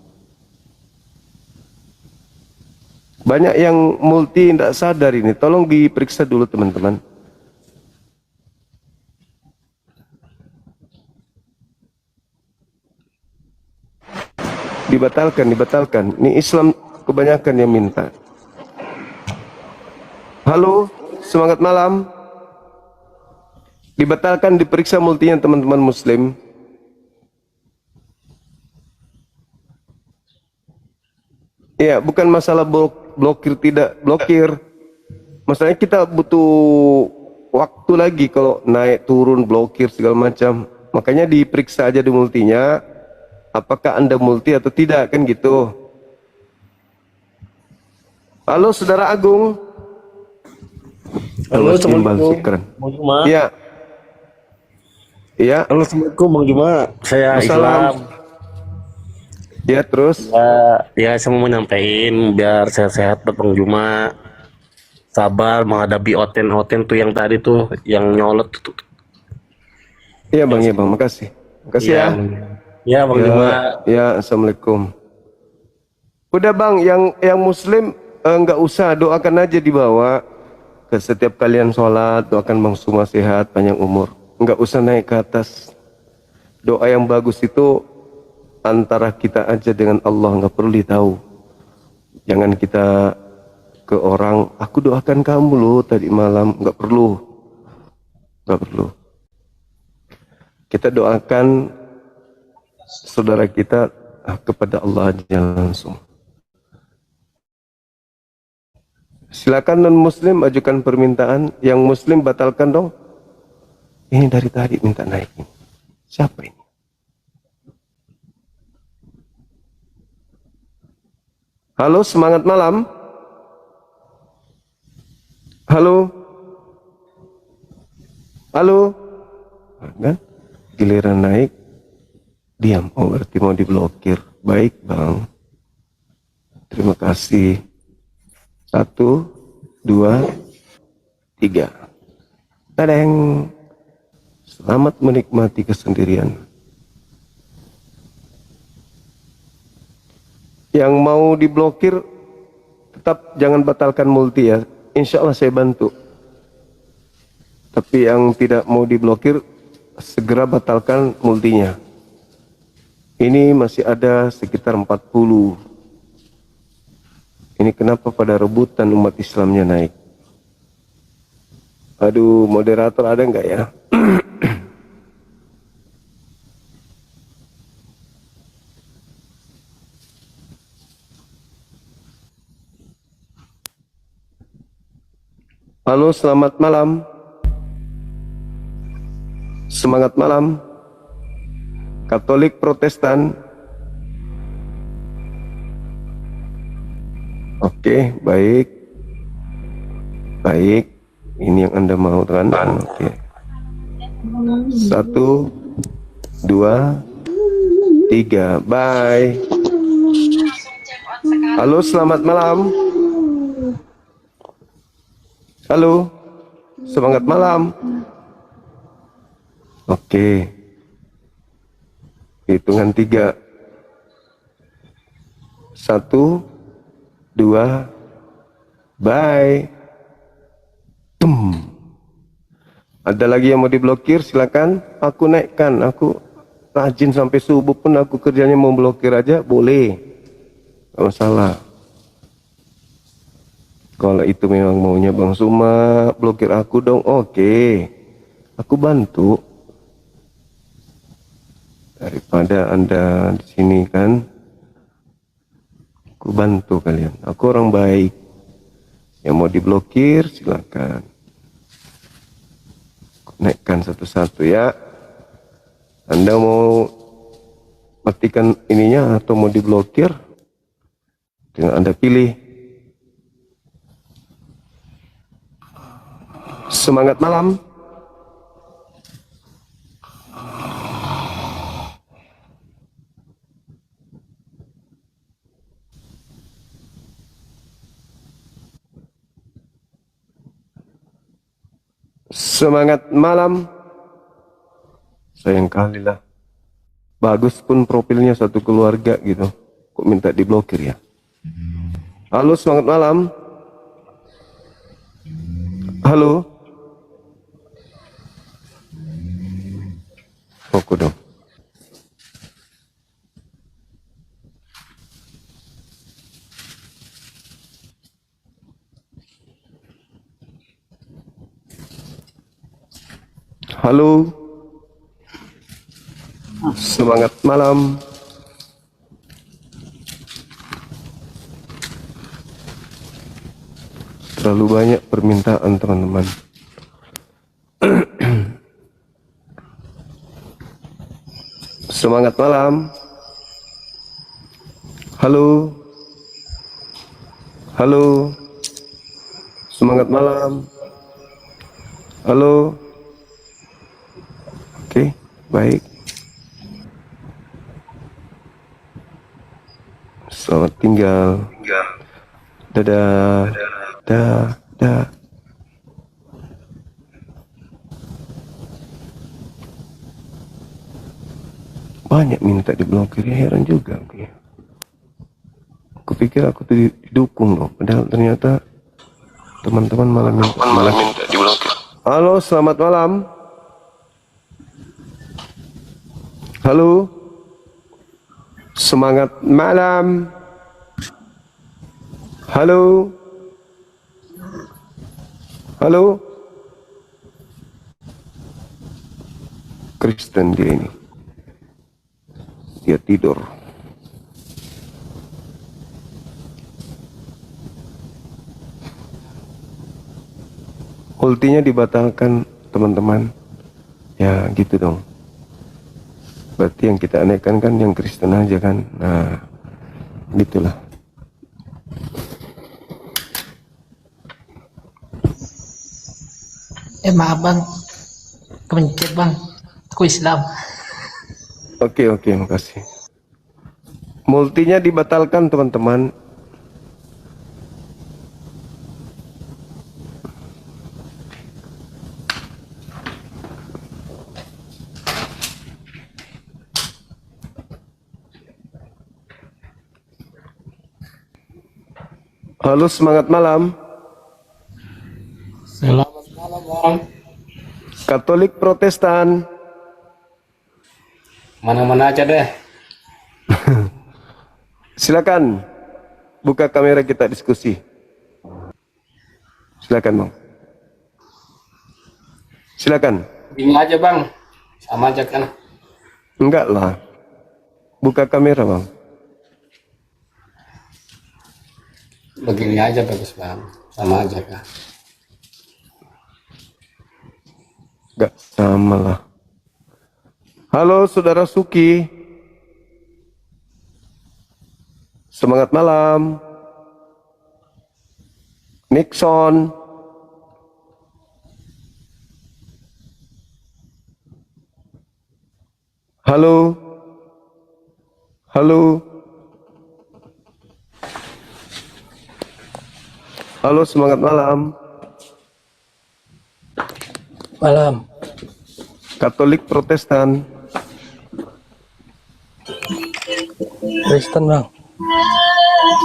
Banyak yang multi tidak sadar ini. Tolong diperiksa dulu teman-teman. Dibatalkan. Ini Islam kebanyakan yang minta. Halo, semangat malam. Dibatalkan, diperiksa multinya teman-teman Muslim. Ya, bukan masalah blokir tidak blokir. Masalahnya kita butuh waktu lagi kalau naik turun blokir segala macam. Makanya diperiksa aja di multinya. Apakah Anda multi atau tidak, kan gitu. Halo Saudara Agung. Halo, Assalamualaikum. Bang Juma. Iya. Iya. Halo, Assalamualaikum Bang Juma. Saya Islam. Ya, terus? Ya, saya mau menyampaikan biar sehat-sehat buat Bang Juma. Sabar menghadapi oten-oten tuh yang tadi tuh, yang nyolot tuh. Iya Bang, makasih. Makasih ya. Ya, Bang Juma. Ya, Assalamualaikum. Udah Bang, yang Muslim nggak usah, doakan aja dibawa ke setiap kalian sholat, doakan Bang Suma sehat, panjang umur. Nggak usah naik ke atas. Doa yang bagus itu antara kita aja dengan Allah, nggak perlu ditahu. Jangan kita ke orang, aku doakan kamu loh tadi malam, nggak perlu. Kita doakan saudara kita kepada Allah aja langsung. Silakan non Muslim ajukan permintaan, yang Muslim batalkan dong. Ini dari tadi minta naikin. Siapa ini? Halo, semangat malam. Halo. Kan? Giliran naik, diam. Oh, berarti mau diblokir. Baik, Bang. Terima kasih. 1, 2, 3. Tadeng. Selamat menikmati kesendirian. Yang mau diblokir, tetap jangan batalkan multi ya. Insya Allah saya bantu. Tapi yang tidak mau diblokir, segera batalkan multinya. Ini masih ada sekitar 40. Ini kenapa pada rebutan umat Islamnya naik? Aduh, moderator ada nggak ya? Halo, selamat malam. Semangat malam. Katolik Protestan. Oke, baik. Baik. Ini yang Anda mau kan? Oke. 1, 2, 3. Bye. Halo, selamat malam. Halo. Semangat malam. Oke. Hitungan 3. 1, 2, bye. Ada lagi yang mau diblokir, silakan. Aku naikkan, aku rajin sampai subuh pun aku kerjanya mau blokir aja, boleh. Gak masalah. Kalau itu memang maunya Bang Suma, blokir aku dong, oke. Aku bantu. Daripada Anda di sini kan, aku bantu kalian. Aku orang baik. Yang mau diblokir silakan. Naikkan satu-satu ya. Anda mau matikan ininya atau mau diblokir? Tinggal Anda pilih. Semangat malam. Semangat malam. Sayang kali lah. Bagus pun profilnya satu keluarga gitu. Kok minta diblokir ya? Halo, semangat malam. Halo. Fokus dong. Halo. Semangat malam. Terlalu banyak permintaan teman-teman. Semangat malam. Halo. Halo. Semangat malam. Halo. Oke, baik. Selamat tinggal. Dadah. Dadah. Banyak minta diblokir, ya heran juga. Aku pikir aku tuh didukung loh, padahal ternyata teman-teman malah minta diblokir. Halo, selamat malam. Halo. Semangat malam. Halo. Halo. Kristen dia ini. Dia tidur. Ultinya dibatalkan, teman-teman. Ya, gitu dong. Berarti yang kita anehkan kan yang Kristen aja kan. Nah, gitulah. Maaf bang, kemencet bang, aku Islam. Oke, makasih. Multinya dibatalkan, teman-teman. Halo, semangat malam. Selamat malam bang. Katolik Protestan. Mana-mana aja deh. Silakan buka kamera, kita diskusi. Silakan bang. Silakan. Ini aja bang, sama aja kan. Enggak lah. Buka kamera bang. Begini aja bagus bang, sama aja kan. Enggak sama lah. Halo saudara Suki. Semangat malam. Nixon. Halo. Halo. Halo, semangat malam. Malam. Katolik Protestan. Kristen bang.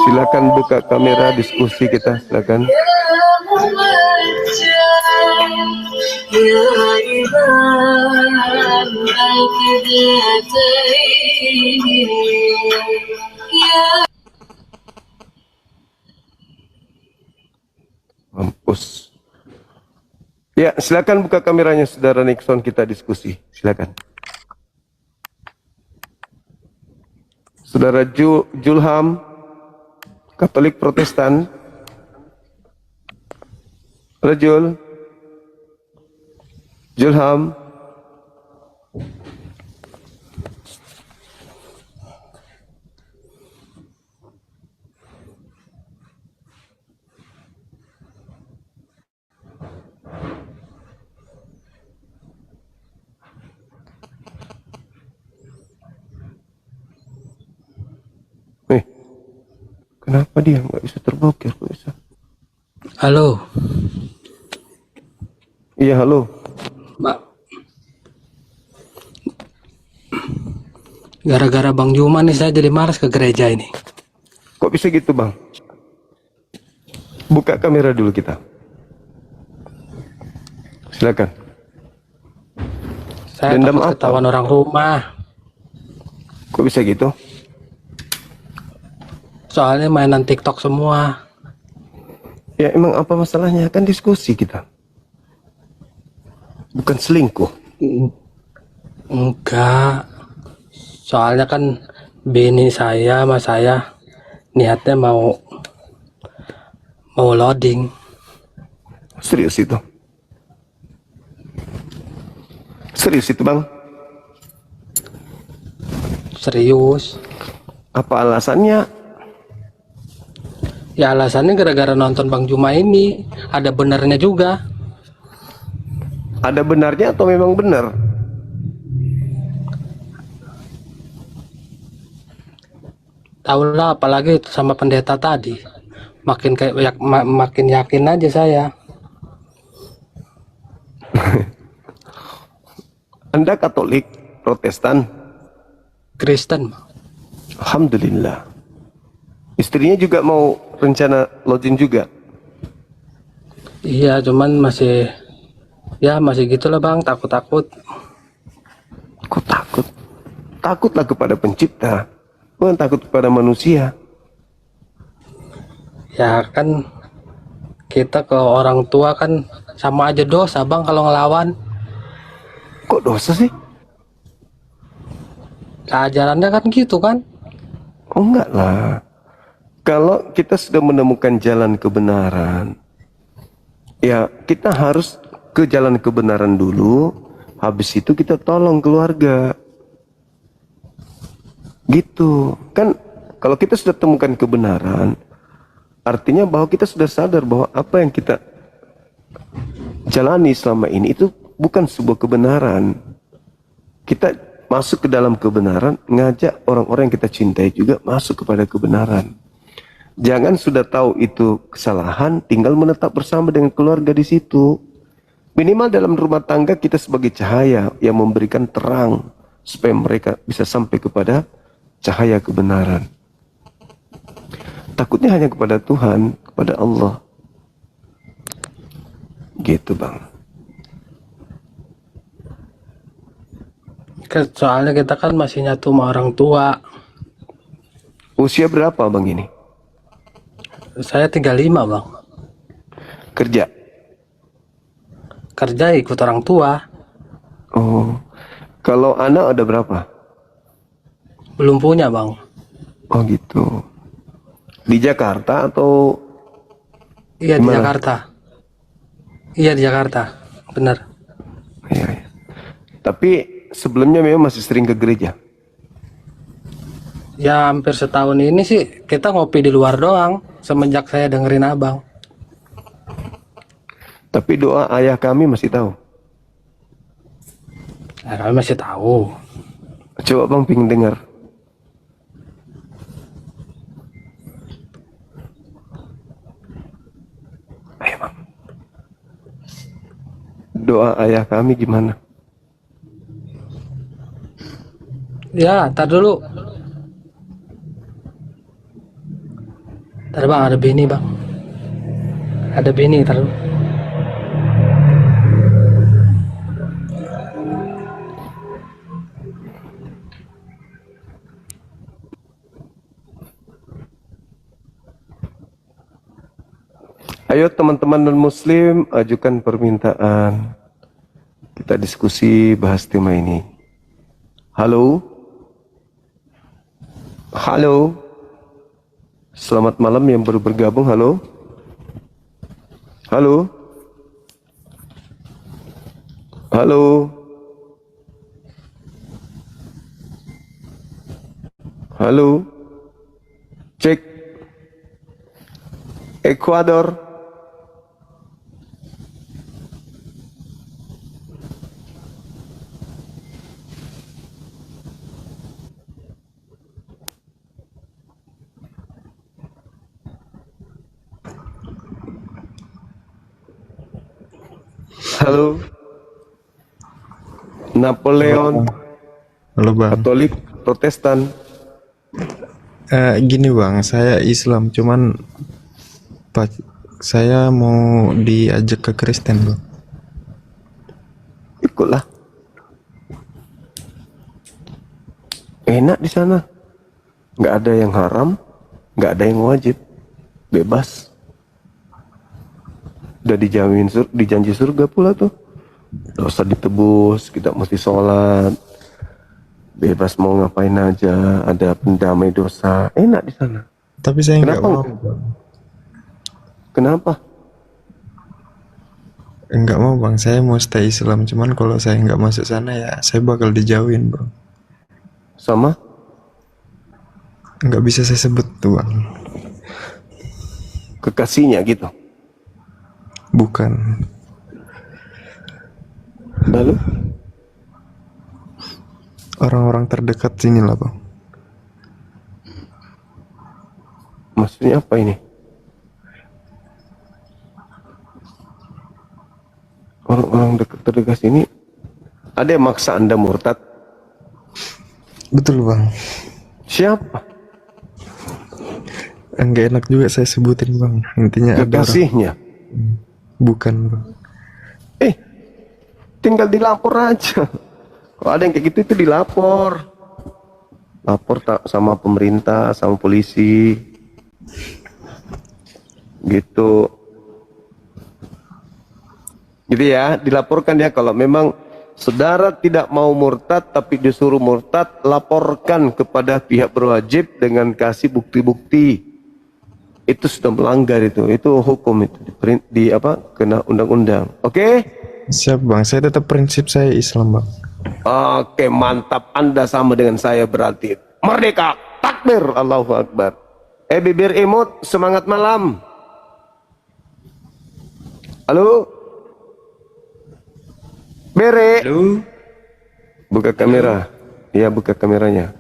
Silakan buka kamera, diskusi kita, silakan. Mampus. Ya, silakan buka kameranya saudara Nixon, kita diskusi. Silakan. Saudara Julham, Katolik Protestan. Halo Julham. Kenapa dia nggak bisa terblokir? Kok bisa? Halo. Iya, halo. Gara-gara Bang Juma nih saya jadi malas ke gereja ini. Kok bisa gitu bang? Buka kamera dulu kita. Silakan. Saya Dendam takut apa? ketahuan orang rumah. Kok bisa gitu? Soalnya mainan TikTok semua. Ya emang apa masalahnya? Kan diskusi kita. Bukan selingkuh. Enggak. Soalnya kan bini saya sama saya niatnya mau loading. Serius itu? Serius itu bang? Serius. Apa alasannya? Ya alasannya gara-gara nonton Bang Juma ini. Ada benernya juga. Ada benarnya atau memang benar? Tahu lah, apalagi sama pendeta tadi. Makin kayak makin yakin aja saya. Anda Katolik, Protestan? Kristen. Alhamdulillah. Istrinya juga mau rencana lodging juga? Iya, cuman masih gitulah Bang, takut-takut. Kok takut? Takutlah kepada pencipta, bukan takut kepada manusia. Ya kan kita ke orang tua kan sama aja dosa Bang kalau ngelawan. Kok dosa sih? Ajarannya kan gitu kan. Oh enggak lah. Kalau kita sudah menemukan jalan kebenaran, ya kita harus ke jalan kebenaran dulu. Habis itu kita tolong keluarga. Gitu. Kan kalau kita sudah temukan kebenaran, artinya bahwa kita sudah sadar bahwa apa yang kita jalani selama ini itu bukan sebuah kebenaran. Kita masuk ke dalam kebenaran, ngajak orang-orang yang kita cintai juga masuk kepada kebenaran. Jangan sudah tahu itu kesalahan, tinggal menetap bersama dengan keluarga di situ. Minimal dalam rumah tangga kita sebagai cahaya yang memberikan terang supaya mereka bisa sampai kepada cahaya kebenaran. Takutnya hanya kepada Tuhan, kepada Allah. Gitu bang. Soalnya kita kan masih nyatu sama orang tua. Usia berapa bang ini? Saya 35 Bang. Kerja? Kerja ikut orang tua. Oh, kalau anak ada berapa? Belum punya Bang. Oh gitu. Di Jakarta atau Iya di Gimana? Jakarta. Iya di Jakarta. Bener. ya, ya. Tapi sebelumnya memang masih sering ke gereja. Ya hampir setahun ini sih kita ngopi di luar doang. Semenjak saya dengerin abang. Tapi doa ayah kami masih tahu. Ya, kami masih tahu. Coba bang pingin dengar. Ayo bang. Doa ayah kami gimana? Ya, tar dulu. Tar bang, ada bini bang. Ada bini, tar dulu. Ayo teman-teman non-muslim ajukan permintaan. Kita diskusi bahas tema ini. Halo? Halo? Selamat malam yang baru bergabung, halo? Halo? Halo? Halo? Cek. Ekuador. Halo. Napoleon Halo bang, Katolik. Protestan. Gini bang, saya Islam, cuman saya mau diajak ke Kristen bang. Ikutlah. Enak di sana. Nggak ada yang haram, nggak ada yang wajib, bebas. Udah dijanji surga pula tuh. Dosa ditebus, kita mesti sholat, bebas mau ngapain aja, ada pendamai dosa, enak di sana. Tapi saya nggak Kenapa? mau bang. Kenapa? Nggak mau bang, saya mau stay Islam, cuman kalau saya nggak masuk sana ya saya bakal dijauhin bang. Sama? Nggak bisa saya sebut tuh bang. Kekasihnya gitu. Bukan. Lalu? Orang-orang terdekat sini lah bang. Maksudnya apa ini? Orang-orang terdekat sini ada yang maksa Anda murtad? Betul bang. Siapa? Nggak enak juga saya sebutin bang. Intinya ada orang. Kekasihnya? Bukan bang. Tinggal dilapor aja. Kalau ada yang kayak gitu itu dilapor. Lapor sama pemerintah, sama polisi. Gitu. Gitu ya, dilaporkan ya kalau memang saudara tidak mau murtad tapi disuruh murtad, laporkan kepada pihak berwajib dengan kasih bukti-bukti. Itu sudah melanggar itu hukum itu kena undang-undang. Oke? Siap bang, saya tetap prinsip saya Islam bang. Oke, mantap. Anda sama dengan saya berarti. Merdeka, takbir, Allahu Akbar. Bibir imut, semangat malam. Halo? Bere. Halo. Buka kamera. Iya, buka kameranya.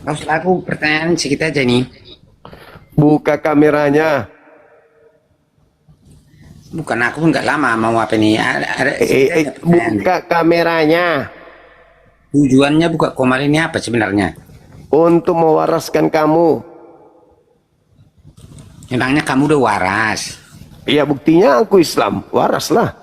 Maksud aku pertanyaan sedikit aja nih. Buka kameranya. Bukan aku nggak lama mau apa nih. Ada pertanyaan. Buka kameranya. Tujuannya buka komar ini apa sebenarnya? Untuk mewaraskan kamu. Memangnya kamu udah waras? Iya, buktinya aku Islam. Waras lah.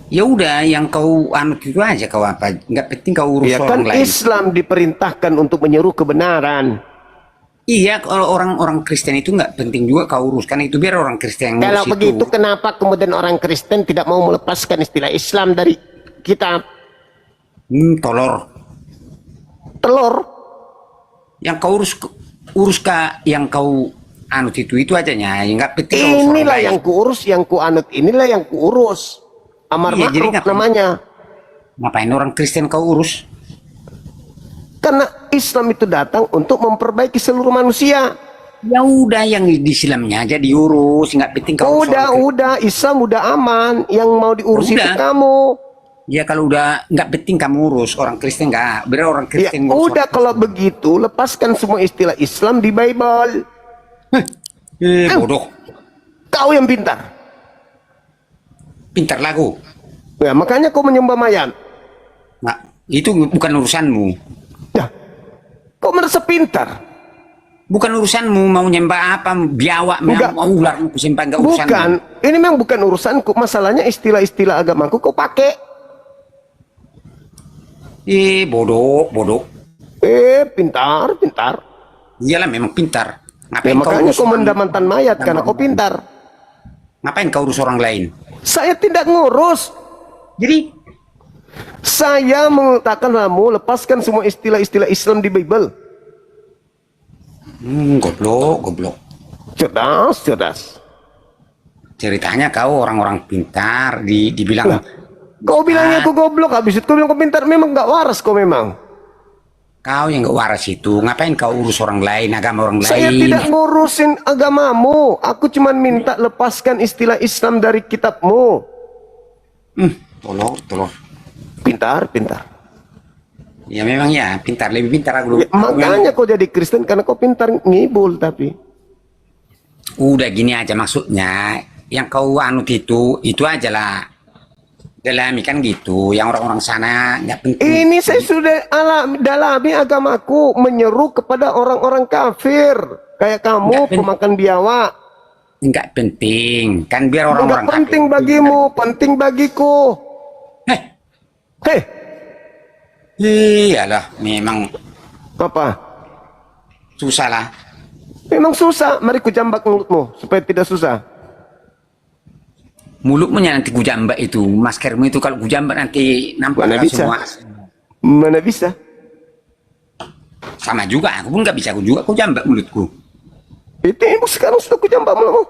Ya udah, yang kau anut itu aja kau apa? Nggak penting kau urus Ya kan orang lain. Islam diperintahkan untuk menyeru kebenaran. Iya, kalau orang-orang Kristen itu nggak penting juga kau uruskan itu, biar orang Kristen yang Kalau ngurus begitu itu. kenapa kemudian orang Kristen tidak mau melepaskan istilah Islam dari kitab? Tolor. Telur. Yang kau urus yang kau anut itu aja nya. Nggak penting kau urus orang Inilah lain. yang kuurus, yang kuanut. Inilah yang kuurus. Amar Iya, jadi ma'ruf ngapain? namanya. Ngapain orang Kristen kau urus? Karena Islam itu datang untuk memperbaiki seluruh manusia. Ya udah, yang di Islamnya aja diurus, nggak penting kau urus orang Udah, Islam udah aman. Yang mau diurus itu Udah. kamu. Ya kalau udah nggak penting kamu urus orang Kristen, nggak biar orang Ya Kristen ngurus udah, orang kalau begitu lepaskan semua istilah Islam di Bible. bodoh, Kau yang pintar. pintar lagu. Ya, makanya kau menyembah mayat. Nah, itu bukan urusanmu. Ya, kau merasa pintar. Bukan urusanmu mau nyembah apa, biawak, Enggak. mau ular, mau sembah, nggak urusanmu. Bukan, ini memang bukan urusanku. Masalahnya istilah-istilah agamaku kau pakai. Bodoh. Pintar. Iyalah memang pintar. Ya, Ngapain makanya kau orang- mendamantan mayat karena kau pintar. Ngapain kau urus orang lain? Saya tidak ngurus. Jadi, Saya mengatakan kamu lepaskan semua istilah-istilah Islam di Bible. goblok. Cerdas. Ceritanya kau orang-orang pintar, dibilang Lah, kau bilangnya aku goblok, habis itu kau bilang kau pintar. Memang nggak waras kau memang. kau yang nggak waras itu. Ngapain kau urus orang lain, agama orang Saya lain? tidak ngurusin agamamu. Aku cuma minta lepaskan istilah Islam dari kitabmu. Tolong. Pintar. Ya memang ya, pintar, lebih pintar aku. Ya, makanya kau jadi Kristen karena kau pintar ngibul tapi. Udah gini aja maksudnya, yang kau anut itu aja lah. dalami kan gitu. Yang orang-orang sana nggak penting. Ini saya sudah dalami agamaku, menyeru kepada orang-orang kafir. Kayak kamu, pemakan biawak. Nggak penting. Kan biar Enggak orang-orang penting kafir. bagimu, penting bagiku. Heh, Hei, iyalah, memang apa? susah lah. Memang susah. Mari ku jambak mulutmu supaya tidak susah. Mulutmu nanti kujambak itu, maskermu itu kalau kujambak nanti nampak Mana kau bisa? semua. Mana bisa? Sama juga, aku pun nggak bisa, aku juga kujambak mulutku. Itu sekarang sudah ku jambak mulutmu.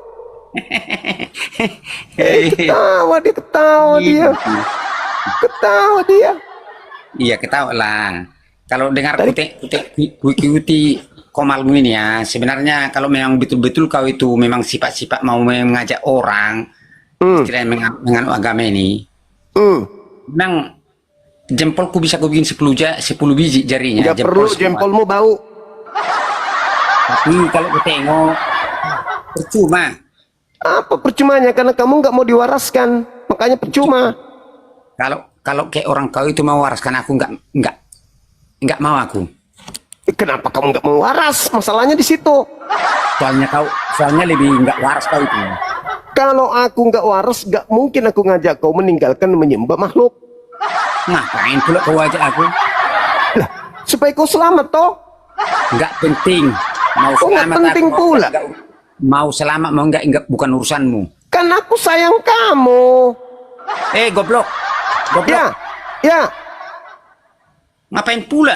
Ketawa dia, ketawa dia. Ketawa dia. Iya, ketawa lah. Kalau dengar ikuti komalmu ini ya, sebenarnya kalau memang betul-betul kau itu memang sifat-sifat mau mengajak orang, istilahnya menganut agama ini, memang jempolku bisa kau bikin 10 biji jarinya. Nggak perlu semua. jempolmu bau. Tapi kalau kau tengok, percuma. Apa percumanya? Karena kamu nggak mau diwaraskan, makanya percuma. Kalau kayak orang kau itu mau waraskan aku, nggak mau aku. Kenapa kamu nggak mau waras? Masalahnya di situ. Soalnya lebih nggak waras kau itu. Kalau aku nggak waras, nggak mungkin aku ngajak kau meninggalkan menyembah makhluk. Ngapain pula kau ajak aku? Lah, supaya kau selamat toh. Nggak penting. Mau Oh, nggak selamat penting aku, pula. mau selamat mau nggak bukan urusanmu. Kan aku sayang kamu. Goblok. Ya, ya. Ngapain pula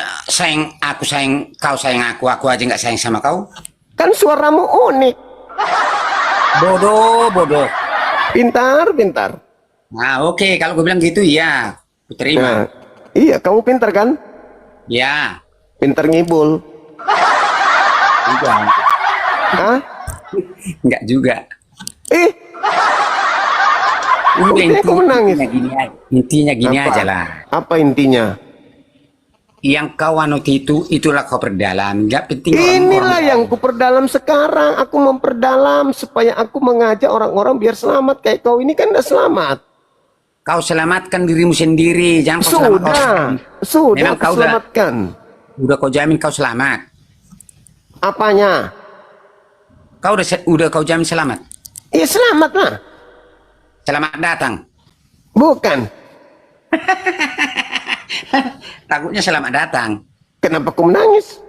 aku sayang kau sayang aku aja nggak sayang sama kau? Kan suaramu unik. Bodoh. Pintar, pintar. Nah, oke, kalau gue bilang gitu ya, ku terima. Nah, iya, kamu pintar kan? Ya, Pintar ngibul. enggak. Hah? Enggak juga. Buktinya kau menangis. Intinya gini Apa? aja lah. Apa intinya? Yang kau anut itulah kau perdalam. Nggak penting Inilah yang ku perdalam sekarang. Aku memperdalam supaya aku mengajak orang-orang biar selamat. Kayak kau ini kan udah selamat. Kau selamatkan dirimu sendiri, jangan kau selamat orang. Sudah Memang aku kau selamatkan. Udah kau jamin kau selamat. Apanya? Kau udah kau jamin selamat. Ya selamat lah. Selamat datang. Bukan. Takutnya selamat datang. Kenapa kau menangis?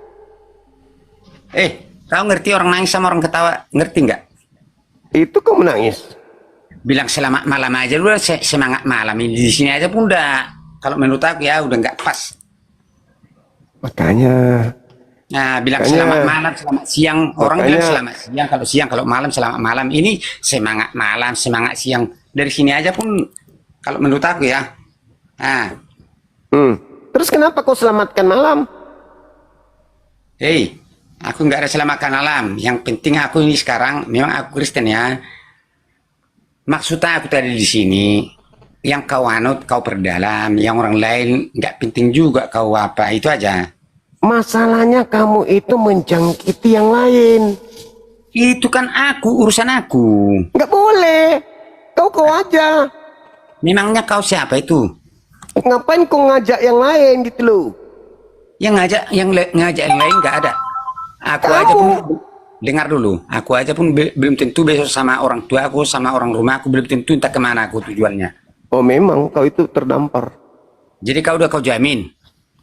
Kau ngerti orang nangis sama orang ketawa? Ngerti nggak? Itu kau menangis. Bilang selamat malam aja lu semangat malam ini di sini aja pun udah. Kalau menurut aku ya udah nggak pas. Makanya. Nah, bilang Makanya- selamat malam, selamat siang. Orang Makanya- bilang selamat siang kalau siang, kalau malam selamat malam. Ini semangat malam, semangat siang. Dari sini aja pun kalau menurut aku ya. Nah, Terus kenapa kau selamatkan malam? aku nggak ada selamatkan malam. Yang penting aku ini sekarang memang aku Kristen ya. Maksudnya aku tadi di sini, yang kau anut kau perdalam, yang orang lain nggak penting juga kau apa itu aja. Masalahnya kamu itu menjangkiti yang lain. Itu kan urusan aku. Nggak boleh. Kau aja. Memangnya kau siapa itu? Ngapain kau ngajak yang lain gitu loh? Yang ngajak yang lain nggak ada. Aku aja pun dengar dulu. Aku aja pun belum tentu besok sama orang tua aku, sama orang rumah aku belum tentu entah kemana aku tujuannya. Oh memang kau itu terdampar. Jadi kau jamin?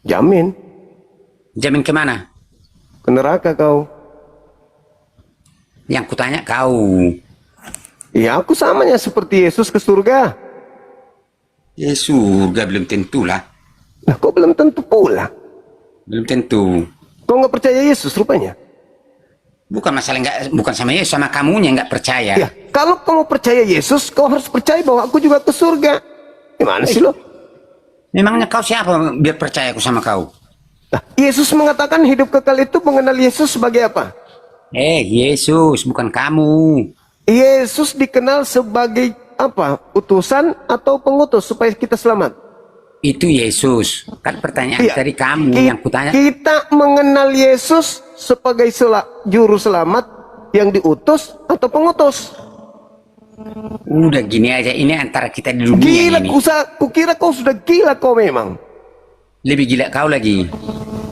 Jamin. Jamin kemana? Ke neraka kau. Yang kutanya kau. Ya aku samanya seperti Yesus ke surga. Ya surga belum tentu lah. Nah kau belum tentu pula. Belum tentu. Kau nggak percaya Yesus rupanya. Bukan masalah bukan sama Yesus, sama kamunya nggak percaya. Ya kalau kamu percaya Yesus, kau harus percaya bahwa aku juga ke surga. Gimana sih lo? Memangnya kau siapa biar percaya aku sama kau? Nah, Yesus mengatakan hidup kekal itu mengenal Yesus sebagai apa? Yesus bukan kamu. Yesus dikenal sebagai apa? Utusan atau pengutus supaya kita selamat? Itu Yesus. Kan pertanyaan Iya. dari kamu yang kutanya. Kita mengenal Yesus sebagai juru selamat yang diutus atau pengutus? Udah gini aja, ini antara kita di dunia Gila, ini. kukira kau sudah gila kau memang. Lebih gila kau lagi.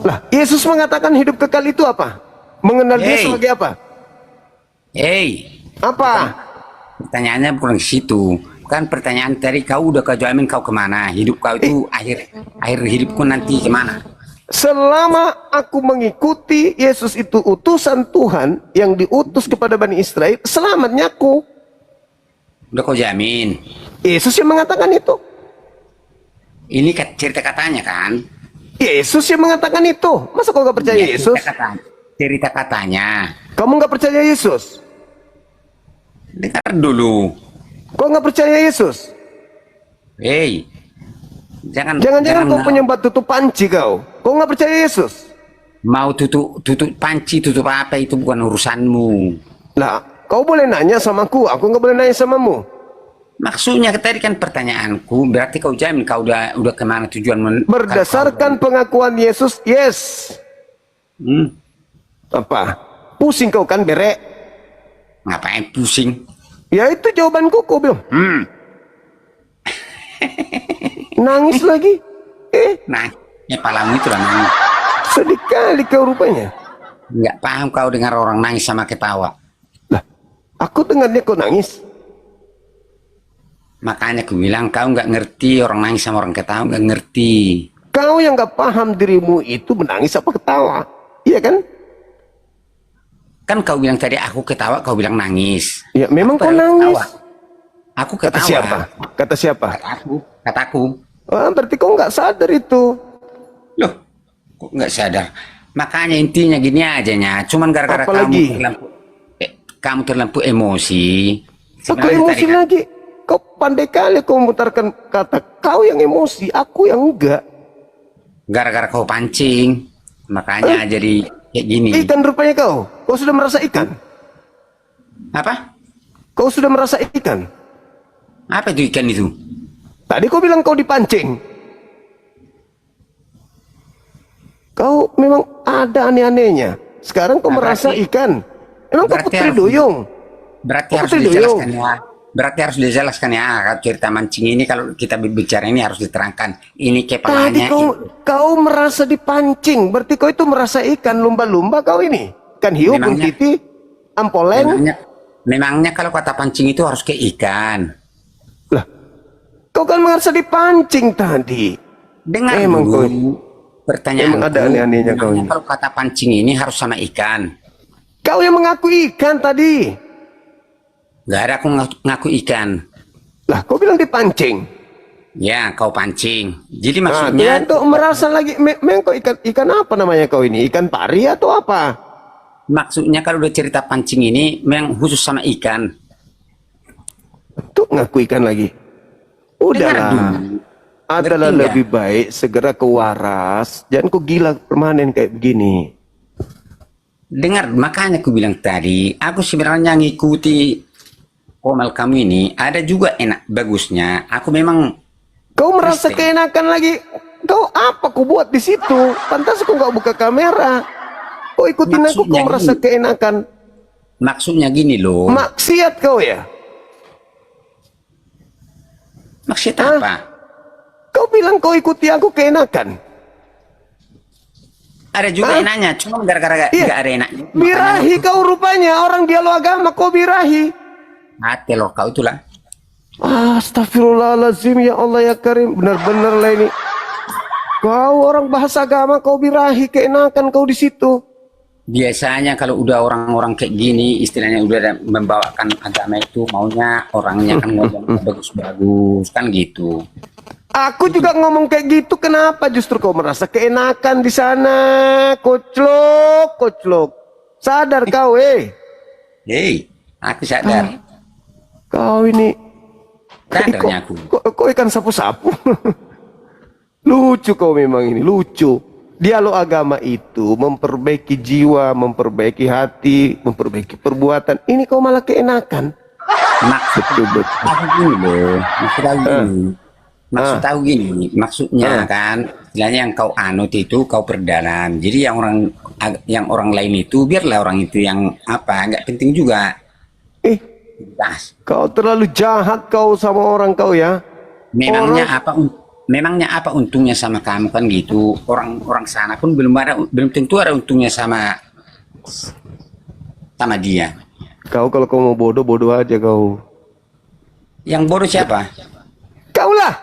Lah, Yesus mengatakan hidup kekal itu apa? Mengenal dia Hey. sebagai apa? Apa? Pertanyaannya bukan ke situ. Kan pertanyaan tadi kau udah kau jamin kau kemana? Hidup kau itu akhir hidupku nanti kemana? Selama aku mengikuti Yesus itu utusan Tuhan yang diutus kepada Bani Israel, selamatnya aku. Udah kau jamin. Yesus yang mengatakan itu. Ini cerita katanya kan? Yesus yang mengatakan itu. Masa kau gak percaya Iya, Yesus? cerita katanya. Kamu gak percaya Yesus? Dengar dulu. Kau gak percaya Yesus? Jangan-jangan kau penyembah tutup panci kau. Kau gak percaya Yesus? mau tutup panci, tutup apa, itu bukan urusanmu. Lah, kau boleh nanya sama aku nggak boleh nanya samamu. Maksudnya tadi kan pertanyaanku, berarti kau jamin kau udah kemana tujuan? Berdasarkan pengakuan Yesus, yes. Apa? Pusing kau kan, Bere? Ngapain pusing? Ya itu jawabanku, kau bilang. Nangis lagi. Nah, palamu itu lah nangis. Sedih kali kau rupanya. Nggak paham kau dengar orang nangis sama ketawa. Lah, aku dengarnya kau nangis. Makanya aku bilang kau nggak ngerti, orang nangis sama orang ketawa nggak ngerti. Kau yang nggak paham dirimu itu menangis apa ketawa, iya kan? Kan kau bilang tadi aku ketawa, kau bilang nangis. Ya memang Apa kau yang nangis. ketawa? Aku Kata ketawa. siapa? Kata siapa? Kataku. Wah, berarti kau nggak sadar itu. Loh, kok nggak sadar? Makanya intinya gini aja nya, cuman gara-gara Apalagi? kamu terlampu emosi. Aku Sebenarnya emosi tadi kan- lagi. Kau pandai kali kau memutarkan kata. Kau yang emosi, aku yang enggak. gara-gara kau pancing, makanya jadi kayak gini. Ikan rupanya kau. Kau sudah merasa ikan? Apa? Kau sudah merasa ikan? Apa itu ikan itu? Tadi kau bilang kau dipancing. Kau memang ada aneh-anehnya. Sekarang kau Nah, merasa berarti- ikan. Emang kau berarti putri harus- duyung? Berarti Oh, harus betul, dijelaskan ya. Berarti harus dijelaskan ya. Kalau cerita mancing ini kalau kita bicara ini harus diterangkan. Ini Tadi kepalanya. kau merasa dipancing. Berarti kau itu merasa ikan lumba-lumba kau ini. Ikan hiu, Memangnya- buntiti, ampolen. Memangnya kalau kata pancing itu harus ke ikan. Lah, kau kan merasa dipancing tadi. Dengar Emang dulu kau- pertanyaan. emang ada aneh-anehnya kau ini. Kalau kata pancing ini harus sama ikan. Kau yang mengaku ikan tadi. Gak ada aku ngaku ikan. Lah, kau bilang dipancing. Ya, kau pancing. Jadi Nah, maksudnya kau merasa lagi. Memang kau ikan apa namanya kau ini? Ikan pari atau apa? maksudnya kalau udah cerita pancing ini memang khusus sama ikan. Tuh ngaku ikan lagi. Udahlah. Adalah Ngerti nggak? lebih baik segera ke waras. Jangan kau gila permanen kayak begini. Dengar, makanya aku bilang tadi, aku sebenarnya ngikuti Komal kamu ini ada juga enak bagusnya. Aku memang Kau merasa Kristen. keenakan lagi. Kau apa kau buat di situ? Pantas kau nggak buka kamera. Kau ikutin aku, Maksudnya kau merasa gini. keenakan. maksudnya gini loh. Maksiat kau ya? Maksud Hah? apa? Kau bilang kau ikuti aku keenakan. Ada juga Hah? enaknya, cuma gara-gara Iya. nggak ada enaknya. Birahi kau rupanya. Orang dialog agama kau birahi. Telur kau itulah. Astagfirullahaladzim, ya Allah ya Karim. Benar-benar lah ini. Kau orang bahasa agama, kau birahi keenakan kau di situ. Biasanya kalau udah orang-orang kayak gini, istilahnya udah ada membawakan agama itu, maunya orangnya kan ngomong bagus-bagus, kan gitu. Aku juga ngomong kayak gitu, kenapa justru kau merasa keenakan di sana? Koclok, koclok. Sadar kau, Hei, aku sadar. Kau ini. Sadarnya aku. Kok ikan sapu-sapu? Lucu kau memang ini, lucu. Dialog agama itu memperbaiki jiwa, memperbaiki hati, memperbaiki perbuatan. Ini kau malah keenakan. Maksud Betul-betul. aku gini loh, maksud aku gini. Maksud tahu gini, maksudnya kan, istilahnya yang kau anut itu kau perdalam. Jadi yang orang lain itu biarlah orang itu yang apa, nggak penting juga. aktivitas. Kau terlalu jahat kau sama orang kau ya. Memangnya apa untungnya sama kamu kan gitu? Orang sana pun belum tentu ada untungnya sama dia. Kau kalau kau mau bodoh, bodoh aja kau. Yang bodoh siapa? Kaulah.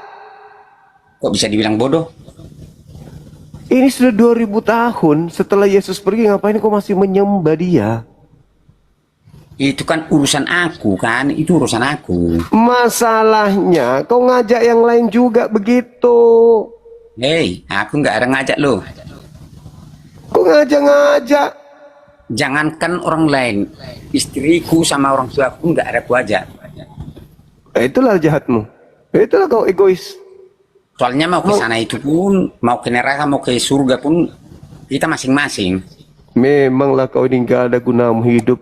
Kok bisa dibilang bodoh? Ini sudah 2000 tahun setelah Yesus pergi, ngapain kau masih menyembah dia? Itu kan urusan aku kan, itu urusan aku. Masalahnya kau ngajak yang lain juga begitu. Hei, aku nggak ada ngajak lo. Kau ngajak-ngajak. Jangankan orang lain, istriku sama orang tua aku nggak ada aku ajak. Itulah jahatmu. Itulah kau egois. Soalnya mau ke sana itu pun, mau ke neraka, mau ke surga pun, kita masing-masing. Memanglah kau ini gak ada gunamu hidup.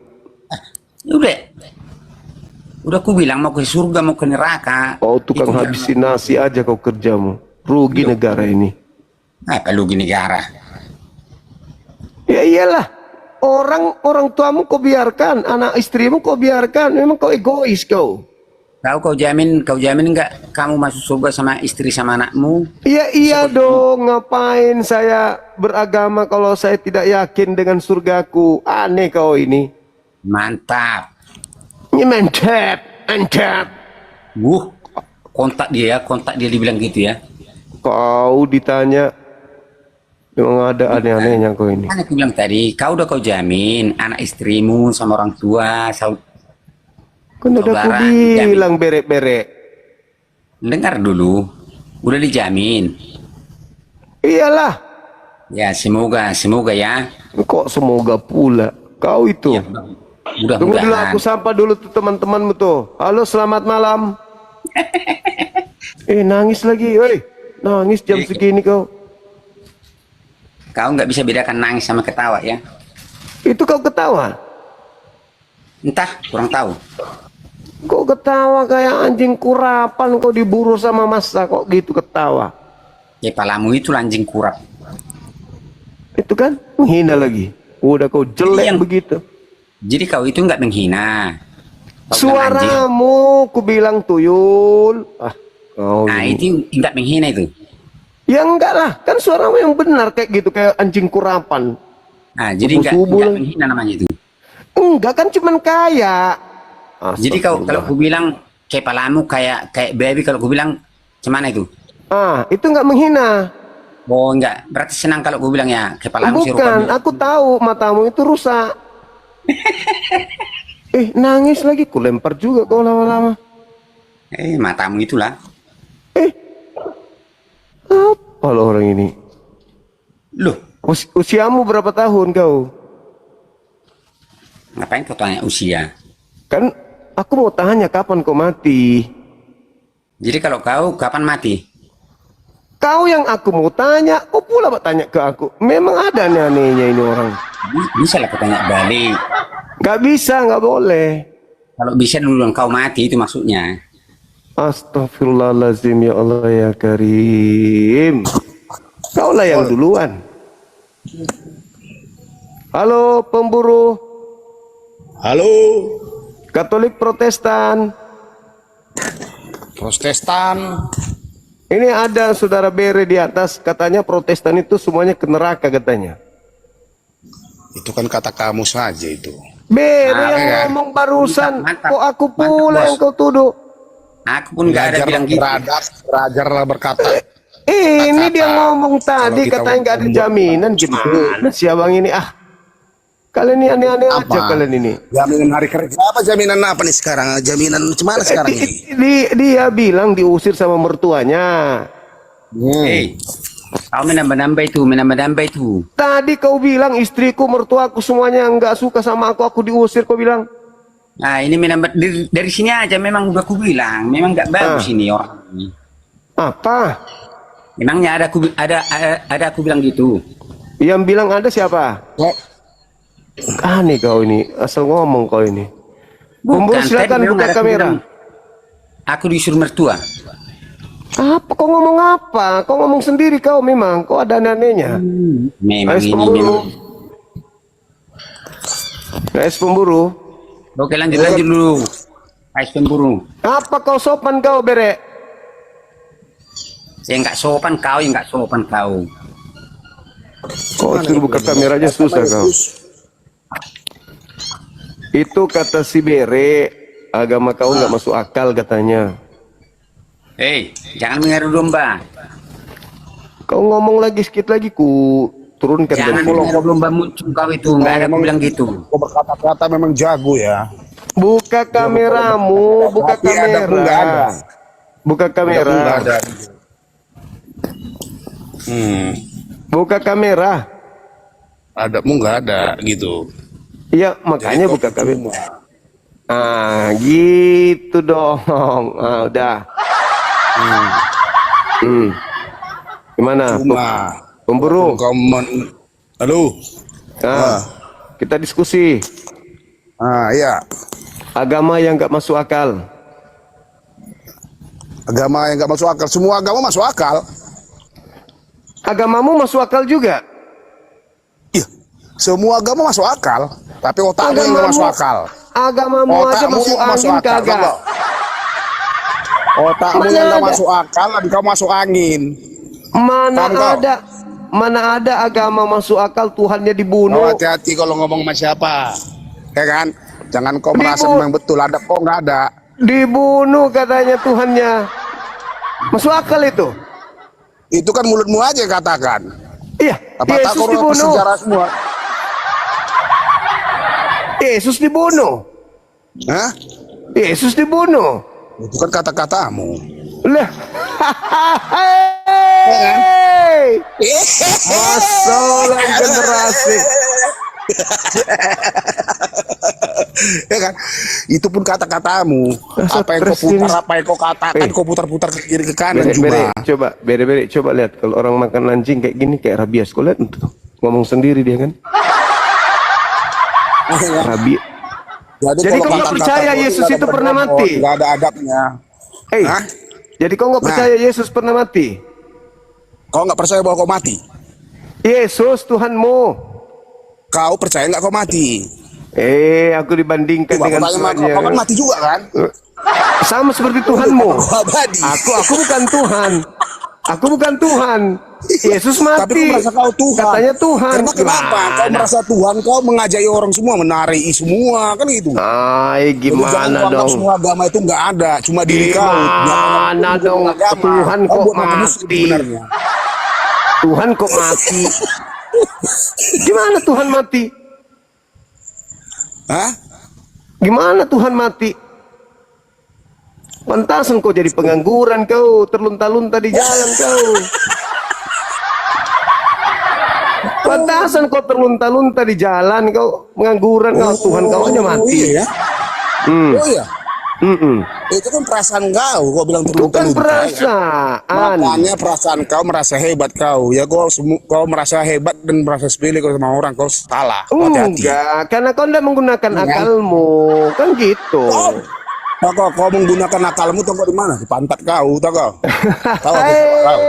Udah aku bilang mau ke surga, mau ke neraka. Kau tukang Itu habisin nasi aja kau kerjamu. Rugi negara ini. apa rugi negara? Ya iyalah. Orang tuamu kau biarkan, anak istrimu kau biarkan. Memang kau egois kau. Kau jamin nggak kamu masuk surga sama istri sama anakmu? Ya iya dong, ngapain saya beragama kalau saya tidak yakin dengan surgaku? Aneh kau ini. Mantap. Ini mantap. Kontak dia dibilang gitu ya. Kau ditanya, memang ada aneh-anehnya kau ini. Kan aku bilang tadi, kau jamin anak istrimu sama orang tua, Kan udah aku saudara, bilang berek-berek. dengar dulu, udah dijamin. Iyalah. Ya semoga ya. Kok semoga pula. Kau itu. Ya, Tunggu dulu, mudah-mudahan. aku sapa dulu tuh teman-temanmu tuh. Halo, selamat malam. Nangis lagi, woi. Nangis jam segini kau. Kau nggak bisa bedakan nangis sama ketawa ya? Itu kau ketawa? Entah, kurang tahu. Kok ketawa kayak anjing kurapan, kau diburu sama massa kok gitu ketawa. Kepalamu itu anjing kurap. Itu kan menghina lagi. Udah kau jelek Yang- begitu. Jadi kau itu nggak menghina. Kau bilang anjing. Suaramu ku bilang tuyul. Kau Nah ini. itu nggak menghina itu. Ya enggak lah, kan suaramu yang benar kayak gitu, kayak anjing kurapan. Nah jadi Subuh-subuh nggak lah. menghina namanya itu. Enggak kan cuman kaya. Jadi kalau aku bilang kepalamu kayak baby, kalau aku bilang cemana itu? Itu enggak menghina. Oh enggak, berarti senang kalau aku bilang ya kepalamu Bukan, aku tahu matamu itu rusak. Nangis lagi, ku lempar juga kau lama-lama. Matamu itulah. Apa lo orang ini? Loh, Usiamu berapa tahun kau? ngapain kau tanya usia? Kan aku mau tanya kapan kau mati. Jadi kalau kau kapan mati? Kau yang aku mau tanya, kau pula bertanya ke aku. Memang ada aneh-anehnya ini orang. Bisa lah kau tanya balik. Gak bisa, gak boleh. Kalau bisa dulu kau mati itu maksudnya. Astagfirullahaladzim, ya Allah ya Karim. Kaulah yang duluan. Halo pemburu. Halo, Katolik Protestan. Protestan. Ini ada saudara Bere di atas, katanya Protestan itu semuanya ke neraka katanya. Itu kan kata kamu saja itu. Bere yang ya. ngomong barusan, Mantap, kok aku mantap, pula bos. yang kau tuduh. Aku pun nggak ada bilang gitu. Belajarlah berkata. Ini dia ngomong tadi, kita katanya nggak ada jaminan. Gimana sih abang ini? Kalian ini aneh-aneh aja kalian ini. Jaminan hari kerja apa? Jaminan apa nih sekarang? Jaminan gimana sekarang ini? Dia bilang diusir sama mertuanya. Kau menambah-nambah itu. Tadi kau bilang istriku, mertuaku semuanya nggak suka sama aku diusir, kau bilang. Nah ini menambah dari sini aja, memang udah aku bilang, memang nggak bagus ini orang ini. Apa? Memangnya ada aku bilang gitu. Yang bilang ada siapa? Aneh kau ini, asal ngomong kau ini. Pemburu silakan tadi memang buka ada aku kamera. bilang, aku disuruh mertua. Apa? Kau ngomong apa? Kau ngomong sendiri kau memang. Kau ada anehnya. Memang Guys ini pemburu. memang. Guys pemburu. Oke lanjut dulu. Ais cemburu. Apa kau sopan kau, Bere? Saya nggak sopan kau, yang nggak sopan kau. Kau suruh buka kameranya susah kau. Itu kata si Bere, agama kau nggak masuk akal katanya. Hei, jangan mengaruh domba. Kau ngomong lagi sedikit lagi ku turunkan Jangan dari mengaruh domba muncul kau itu. Nggak ada aku bilang gitu. Kau berkata-kata memang jago ya. Buka kameramu, buka Tapi ada pun nggak ada. kamera. Buka kamera. Nggak ada. Buka kamera. Ada pun nggak ada gitu. Iya, makanya buka kamera. Ah, gitu dong. Ah, udah. Gimana? Cuma Pemburu. Halo. Ah, kita diskusi. Iya. Agama yang nggak masuk akal. Agama yang nggak masuk akal. Semua agama masuk akal. Agamamu masuk akal juga. Iya. Semua agama masuk akal. Tapi otakmu yang nggak masuk akal. Agamamu aja Otakmu masuk yang masuk angin akal, kagak. tau? Otakmu Mana yang nggak ada? masuk akal, dan kau masuk angin. Mana Paham kau? ada? Mana ada agama masuk akal Tuhannya Oh, dibunuh? hati-hati kalau ngomong sama siapa. Ya kan? Jangan kau merasa Dibu- memang betul ada, kok nggak ada. Dibunuh katanya Tuhannya. Masuk akal itu? Itu kan mulutmu aja yang katakan. Iya, Apa tak Yesus kau dibunuh. sejarah semua? Yesus dibunuh. Hah? Yesus dibunuh. Itu kan kata-katamu. Lah. kan? Masalah generasi. Ya kan? Itu pun kata-katamu. Masa Apa yang kau stres ini? putar, apa yang kau katakan, kau putar-putar ke kiri ke kanan Bere, cuma. coba, bere, coba lihat kalau orang makan anjing kayak gini kayak rabies. Kau lihat tuh, ngomong sendiri dia kan. Rabies. Jadi kalau kau nggak kata-kata percaya kau Yesus nggak ada itu pernah berbobot, mati? nggak ada adabnya. Hah? Jadi kau nggak Nah. percaya Yesus pernah mati? Kau nggak percaya bahwa kau mati? Yesus Tuhanmu. Kau percaya nggak kau mati? Aku dibandingkan Coba dengan kau tanya sama Tuhannya. kau kan mati juga kan? Sama seperti Tuhanmu. Kau abadi. Aku bukan Tuhan. Aku bukan Tuhan. Yesus Tapi kau mati. merasa kau Tuhan. Katanya Tuhan. Karena kenapa? Kau Gimana? merasa Tuhan, kau mengajari orang semua, menari semua, kan gitu. Ay, Jadi jangan gimana kau anggap dong? semua agama itu nggak ada, cuma diri kau. Gimana Jangan dong? agama. Tuhan Kau kok buat macam muslim mati? sebenarnya. Tuhan kok mati? Gimana Tuhan mati? Hah? Gimana Tuhan mati? Pantasan kau jadi pengangguran kau, terlunta-lunta di jalan kau. Pantasan kau terlunta-lunta di jalan kau, pengangguran kau, Tuhan kau aja Oh mati. iya ya? Oh iya? Itu kan perasaan kau bilang Bukan terluka-luka, ya kan? perasaan. Makanya perasaan kau merasa hebat kau. Ya kau merasa hebat dan merasa sepele kau sama orang, kau salah. Kau hati-hati. Enggak, karena kau tidak menggunakan akalmu, kan gitu. Kau menggunakan akalmu, tahu kau di mana? Di pantat kau, tahu kau? Tahu aku, kau.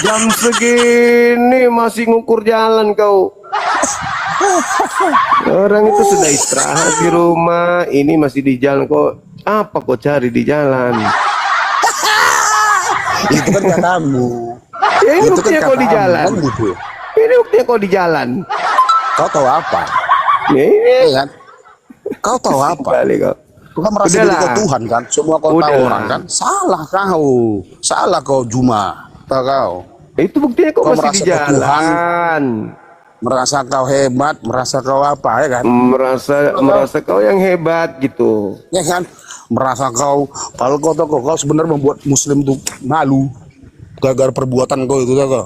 Jam segini masih ngukur jalan kau. Orang itu sudah istirahat di rumah, ini masih di jalan kok. Apa kau cari di jalan? Itu kan katamu. Ya, ini Itu buktinya kau di katamu, jalan. kan gitu. Ini buktinya kau di jalan. Kau tahu apa? Ya, ini Iya kan? Kau tahu apa? kali kau. Kau kan merasa Udahlah. diri kau Tuhan kan? Semua kau tahu Udahlah. orang kan? Salah kau. Salah kau Juma. Tahu kau? Itu buktinya kau Kau masih di merasa kau jalan. Merasa kau hebat, merasa kau apa ya kan? Merasa kau yang hebat gitu. Ya kan? Merasa kau, kalau kau tahu kau sebenarnya membuat Muslim tuh malu. Gara-gara perbuatan kau itu, tahu kau?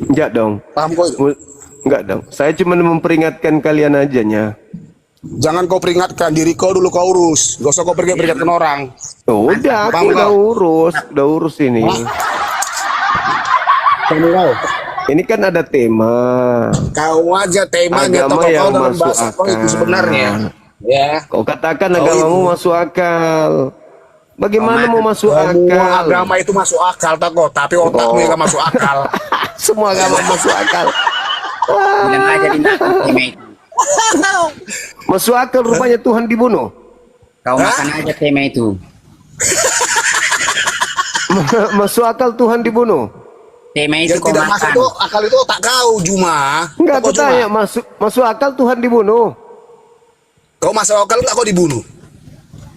Enggak dong. Paham kau itu? Enggak dong. Saya cuma memperingatkan kalian aja nya. Jangan kau peringatkan diri kau dulu kau urus. Gak usah kau peringatkan orang. Udah, Paham aku kau? udah urus ini. Kamu tahu? Ini kan ada tema. Kau aja temanya Agama atau yang kau dalam masuk bahasa kau itu akal. sebenarnya. Ya. Kau katakan Oh, agamamu itu. masuk akal. Bagaimana mau masuk Semua akal? agama itu masuk akal tak kok, tapi otakmu yang gak masuk akal. Semua agama masuk akal. Bilang aja di nama itu. Masuk akal rupanya Tuhan dibunuh. Kau makan aja tema itu. Masuk akal Tuhan dibunuh. Tema itu Yang kau tidak masuk makan. itu akal itu tak kau Juma. Enggak, aku Kau Juma. tanya, masuk akal Tuhan dibunuh. Kau masuk akal nggak kau dibunuh?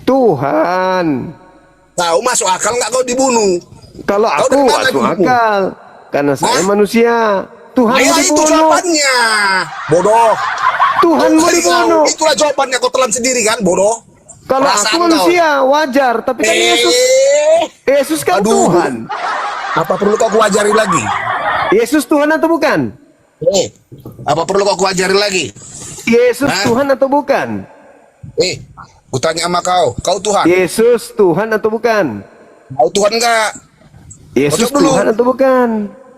Tuhan. Kau masuk akal nggak kau dibunuh? Kalau Kau aku dari mana masuk dibunuh? akal. Karena saya Hah? manusia. Tuhan Ayo mau itu dibunuh. jawabannya. Bodoh. Tuhan mau dibunuh. Itulah jawabannya kau telan sendiri kan, bodoh. Kalau aku Perasaan manusia wajar, tapi kan Yesus kan Aduh. Tuhan. Apa perlu kau kuajari lagi? Yesus Tuhan atau bukan? Apa perlu kau kuajari lagi? Yesus Hah? Tuhan atau bukan? Kutanya sama kau. Kau Tuhan. Yesus Tuhan atau bukan? Kau Tuhan enggak? Yesus Jawab dulu. Tuhan atau bukan?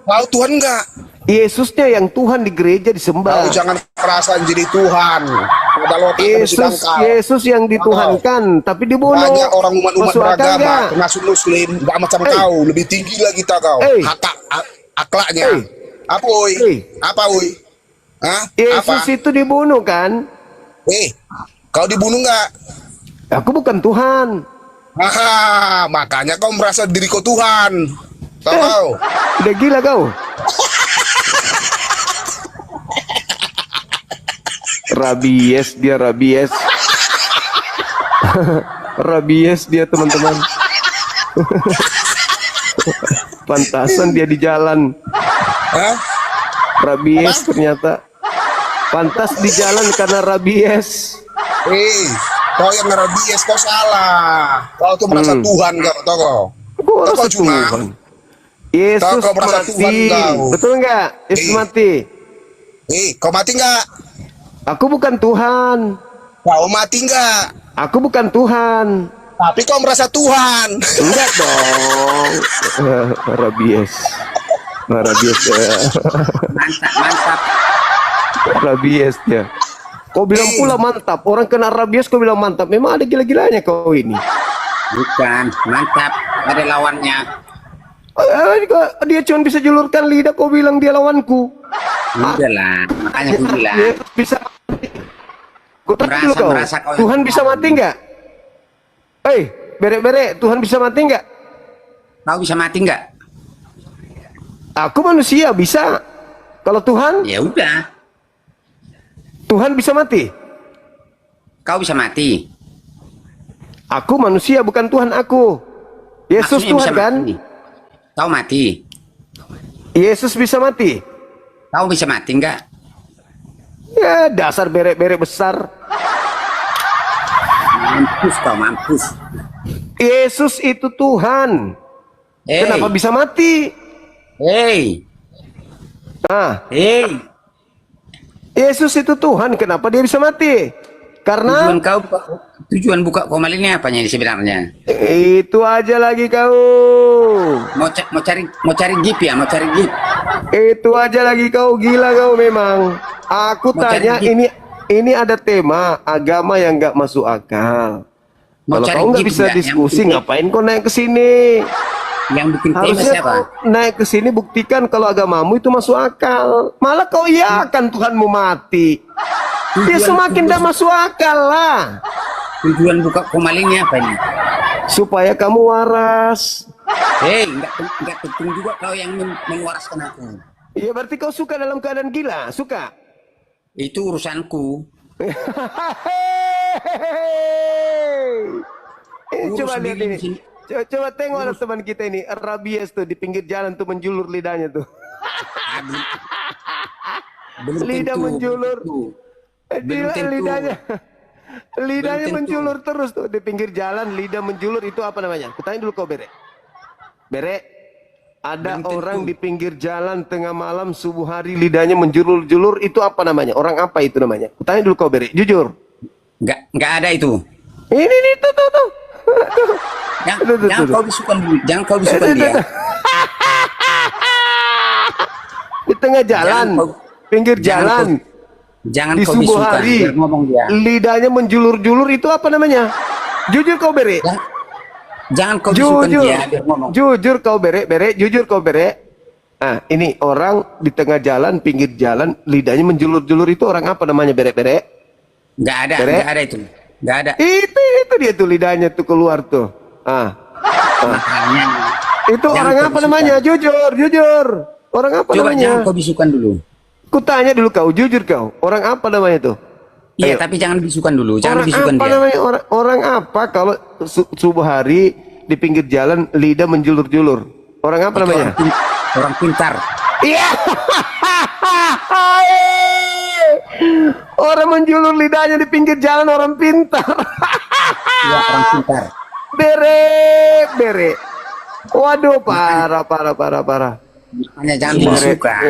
Kau Tuhan enggak? Yesusnya yang Tuhan di gereja disembah. Kau jangan perasaan jadi Tuhan. Padahal otak kamu sedang kau. Yesus yang dituhankan, tapi dibunuh. Banyak orang umat-umat Masuk akal beragama, nggak? termasuk Muslim, enggak macam Eh. kau. Lebih tinggi lagi kita kau. Eh. Akhlaknya. Eh. Apa, woi? Eh. Apa, woi? Hah? Yesus Apa? itu dibunuh kan? Kau dibunuh enggak? Aku bukan Tuhan. Haha, makanya kau merasa diri kau Tuhan. Tahu kau? Udah gila kau. Rabies dia, rabies. Rabies dia, teman-teman. Pantasan dia di jalan. Hah? Rabies ternyata. Pantas di jalan karena rabies. Kau yang ngerabies, kau salah. Kau tuh merasa Tuhan kau, tahu kau? Gua Tahu rasa kau cuma. Tuhan. Yesus Tahu kau merasa Tuhan mati. kau. Betul nggak? Yesus Eh. mati. Kau mati enggak? Aku bukan Tuhan. Kau mati enggak? Aku bukan Tuhan. Tapi kau merasa Tuhan. Enggak dong. Rabies. Rabies. Mantap, mantap. Rabies dia. Kau bilang pula mantap. Orang kena rabies kau bilang mantap. Memang ada gila-gilanya kau ini. Bukan, mantap. Ada lawannya. Dia cuma bisa julurkan lidah. Kau bilang dia lawanku. Udah lah, makanya aku bilang. Dia bisa. Kau tahu dulu kau. Merasa kau yang Tuhan bisa mati nggak? Bere-bere. Tuhan bisa mati nggak? Kau bisa mati nggak? Aku manusia bisa. Kalau Tuhan, Ya udah, Tuhan bisa mati. kau bisa mati. Aku manusia bukan Tuhan aku. Yesus Maksudnya Tuhan bisa kan? mati. Kau mati. Yesus bisa mati. Kau bisa mati nggak? Ya dasar berek-berek besar. Mampus kau, mampus. Yesus itu Tuhan. Kenapa bisa mati? Hei, hei. Yesus itu Tuhan. Kenapa dia bisa mati? Karena Tujuan buka komal ini apanya ini sebenarnya? itu aja lagi kau. Mau cari gip ya, mau cari gip. Itu aja lagi kau, gila kau memang. Aku Mau cari tanya gip. ini ada tema agama yang nggak masuk akal. Mau Kalau cari kau nggak gip bisa nggak? Yang diskusi, penting- ngapain kau naik ke sini? Yang bikin tema Harusnya siapa? kau naik ke sini buktikan kalau agamamu itu masuk akal. Malah kau iakan Tuhanmu mati. Dia semakin tidak masuk akal lah. Tujuan buka komal ini apa ini? Supaya kamu waras. Hei, enggak penting juga kau yang mewaraskan aku. Iya berarti kau suka dalam keadaan gila, suka. Itu urusanku. Coba lihat sendiri ini. di sini. Coba tengok ada teman kita ini, rabies tuh di pinggir jalan tuh menjulur lidahnya tuh. Belum Lidah tentu, menjulur. belum tentu. Lidahnya tentu. menjulur terus tuh di pinggir jalan, lidah menjulur itu apa namanya? Kutanya dulu kau Bere. Bere, ada Belum tentu. orang di pinggir jalan tengah malam subuh hari lidahnya menjulur-julur itu apa namanya? Orang apa itu namanya? Kutanya dulu kau Bere, jujur. Enggak ada itu. Ini tuh. Jangan kau bisukan dulu. Jangan kau bisukan dia. Di tengah jalan, pinggir jalan, Jangan di kau subuh bisukan. hari, Biar ngomong dia. lidahnya menjulur-julur itu apa namanya? Jujur kau Bere. Jangan kau bisukan Jujur, dia. Biar ngomong. jujur kau Bere, jujur kau Bere. Ah, ini orang di tengah jalan, pinggir jalan, lidahnya menjulur-julur itu orang apa namanya? Berek-berek? Nggak ada, Bere? nggak ada itu. Nggak ada. Itu dia tuh lidahnya tuh keluar tuh. Ah. Itu Jangan orang kau apa bisukan. namanya? Jujur, jujur. Orang apa Coba namanya? jangan kau bisukan dulu. Ku tanya dulu kau, jujur kau. Orang apa namanya tuh? Iya, Ayo. tapi jangan bisukan dulu. Jangan Orang bisukan apa dia. namanya? Orang apa kalau subuh hari di pinggir jalan lidah menjulur-julur? Orang apa Itu namanya? orang pintar. Iya. Orang menjulur lidahnya di pinggir jalan orang pintar. Iya, orang pintar. Bere. Waduh, parah. Makanya jangan dibisukan.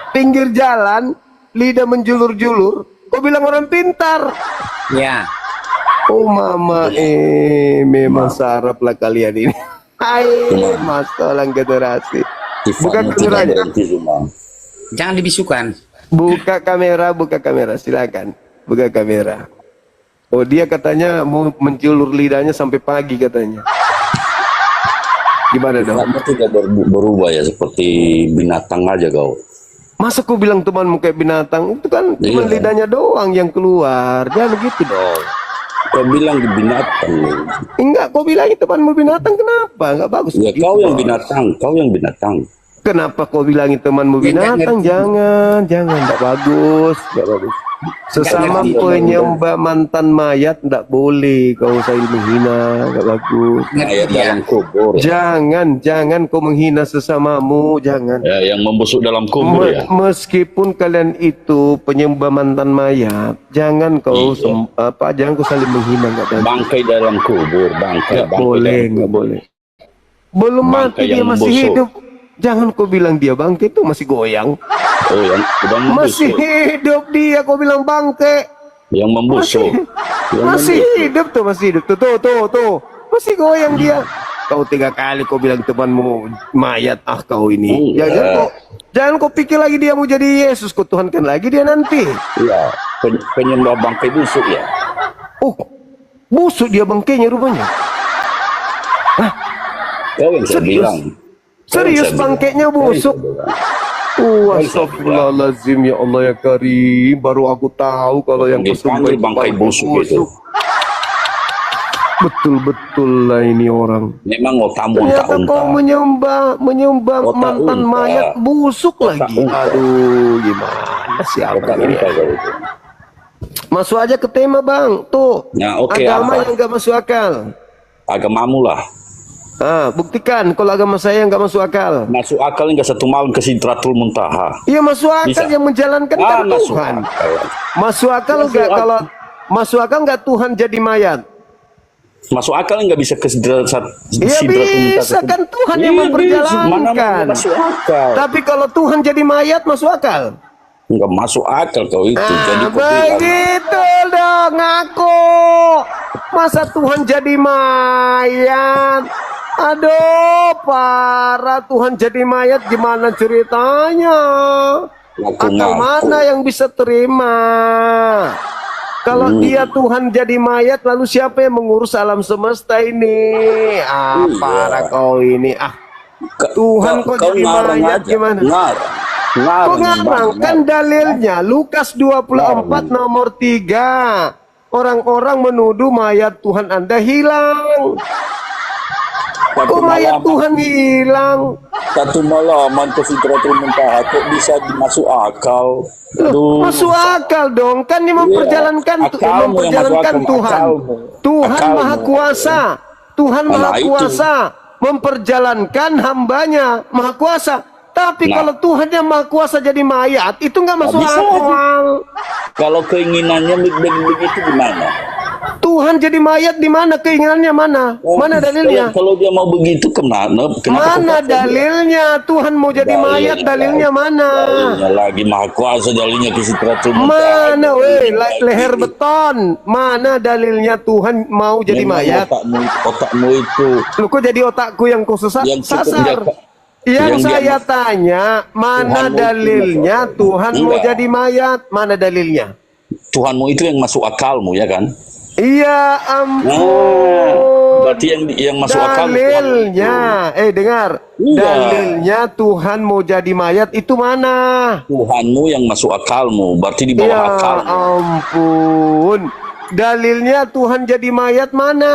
Pinggir jalan, lidah menjulur-julur. Kau bilang orang pintar. Ya. Oh mama, memang sarap lah kalian ini. Hai, masalah generasi. Buka kameranya. Jangan dibisukan. Buka kamera, silakan. Buka kamera. Oh, dia katanya mau menjulur lidahnya sampai pagi katanya. Gimana dong? Kamu tidak berubah ya seperti binatang aja kau. Masa kau bilang temanmu kayak binatang? Itu kan cuma Iya. lidahnya doang yang keluar. Jangan begitu dong. Kau bilang di binatang. Enggak, kau bilang temanmu binatang, kenapa? Enggak bagus. Ya begitu, kau yang Bos. binatang, kau yang binatang. Kenapa kau bilangin temanmu Ya, nggak binatang? ngerti. Jangan, enggak bagus, enggak bagus. Sesama ngerti. penyembah mantan mayat enggak boleh kau saling menghina, enggak bagus. Ayat Ngerti ya? dalam kubur. Jangan kau menghina sesamamu, jangan. Ya, yang membusuk dalam kubur ya. Meskipun kalian itu penyembah mantan mayat, jangan kau Iya. jangan kau saling menghina, enggak bagus. Bangkai dalam kubur, bangkai. Enggak bangkai boleh, dalam enggak kubur. boleh. Belum Bangkai mati dia yang masih membusuk. hidup. Jangan kau bilang dia bangke itu masih goyang. Oh, yang sudah Masih membusuk. hidup dia, kau bilang bangke. Yang membusuk. Yang Masih membusuk. hidup tuh, masih hidup. Tuh. Masih goyang dia. Kau 3 kali kau bilang temanmu mayat, kau ini. Iya. Jangan kau pikir lagi dia mau jadi Yesus, kau tuhankan lagi dia nanti. Ya, penyembah bangkai busuk ya. Oh, busuk dia bangkainya rupanya. Kau yang saya Serius? bilang. Serius bangkainya busuk. Astagfirullahaladzim, ya Allah ya Karim. Baru aku tahu kalau yang Dipanggil bersembah bangkai busuk itu. Betul-betul lah ini orang. Memang otakmu Ternyata kau menyembah Otak mantan unta. mayat busuk Otak lagi. unta. Aduh, gimana siapa ini? itu. Masuk aja ke tema, Bang. Tuh, Ya, oke, agama apa? yang gak masuk akal. Agamamu lah. Buktikan kalau agama saya nggak masuk akal. Masuk akal nggak satu malam ke Sidratul Muntaha. Iya masuk akal, Bisa. yang menjalankan kan masuk Tuhan. akal. Masuk akal nggak kalau masuk akal nggak Tuhan jadi mayat? Masuk akal nggak bisa ke Sidratul Iya Muntaha. bisa kan Tuhan yang Iya, memperjalankan. Mana masuk akal? Tapi kalau Tuhan jadi mayat masuk akal? Nggak masuk akal kau itu. Jadi kau bilang, Begitu dong ngaku. Masa Tuhan jadi mayat? Aduh, parah, Tuhan jadi mayat gimana ceritanya? Ngaku Akal ngaku. mana yang bisa terima? Kalau dia Tuhan jadi mayat, lalu siapa yang mengurus alam semesta ini? Iya. Parah kau ini. Tuhan kok jadi ngarang mayat aja. gimana? Ngarang. Kok ngarang? Kan dalilnya Lukas 24 nomor 3. Orang-orang menuduh mayat Tuhan Anda hilang. Kok mayat Tuhan hilang? Satu malaman ke Sidratul Muntaha kok bisa dimasuk akal? Aduh. Masuk akal dong. Kan ini memperjalankan Akalmu yang masuk akal, Tuhan. akalmu. Tuhan Akalmu. Maha Kuasa. Tuhan Nah, Maha itu. Kuasa memperjalankan hambanya Maha Kuasa. Tapi Nah. kalau Tuhan yang Maha Kuasa jadi mayat, itu nggak masuk bisa akal. Kalau keinginannya begitu gimana? Tuhan jadi mayat di mana? Keinginannya mana? Mana dalilnya? Kalau dia mau begitu kenapa? Mana dalilnya? Tuhan mau jadi mayat, dalilnya mana? Dalilnya lagi Maha Kuasa, dalilnya ke Sidratul Muntaha. Mana weh leher beton? Mana dalilnya Tuhan mau jadi Memang mayat? otakmu itu Lu kok jadi otakku yang kau yang cukup sasar? jaga. Yang yang saya dia- tanya, mana Tuhan mau dalilnya itu, Tuhan mau Enggak. jadi mayat? Mana dalilnya? Tuhanmu itu yang masuk akalmu ya kan? Iya Nah, ampun. berarti yang masuk akal Dalilnya, dengar. Iya. Dalilnya Tuhan mau jadi mayat itu mana? Tuhanmu yang masuk akalmu, berarti di bawah Ya akalmu. ampun. Dalilnya Tuhan jadi mayat mana?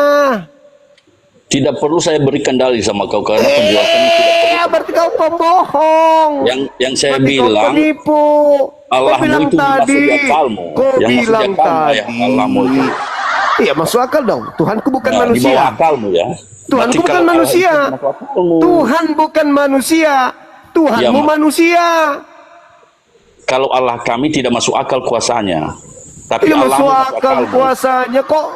Tidak perlu saya berikan dalil sama kau karena penjelasan tidak perlu. Berarti kau pembohong. Yang saya Berarti kau bilang penipu. Allahmu Kau bilang itu masuk tadi. di akalmu. Kau Yang masuk di bilang akalmu, ya tadi. Allahmu itu. Iya masuk akal dong. Tuhanku bukan Nah, di manusia. bawah akalmu ya. Tuhanku Berarti bukan kalau Allah manusia. itu masuk akalmu. Tuhan bukan manusia. Tuhanmu Ya, manusia. Kalau Allah kami tidak masuk akal kuasanya, tapi Iya Allah masuk akal akalmu. kuasanya kok.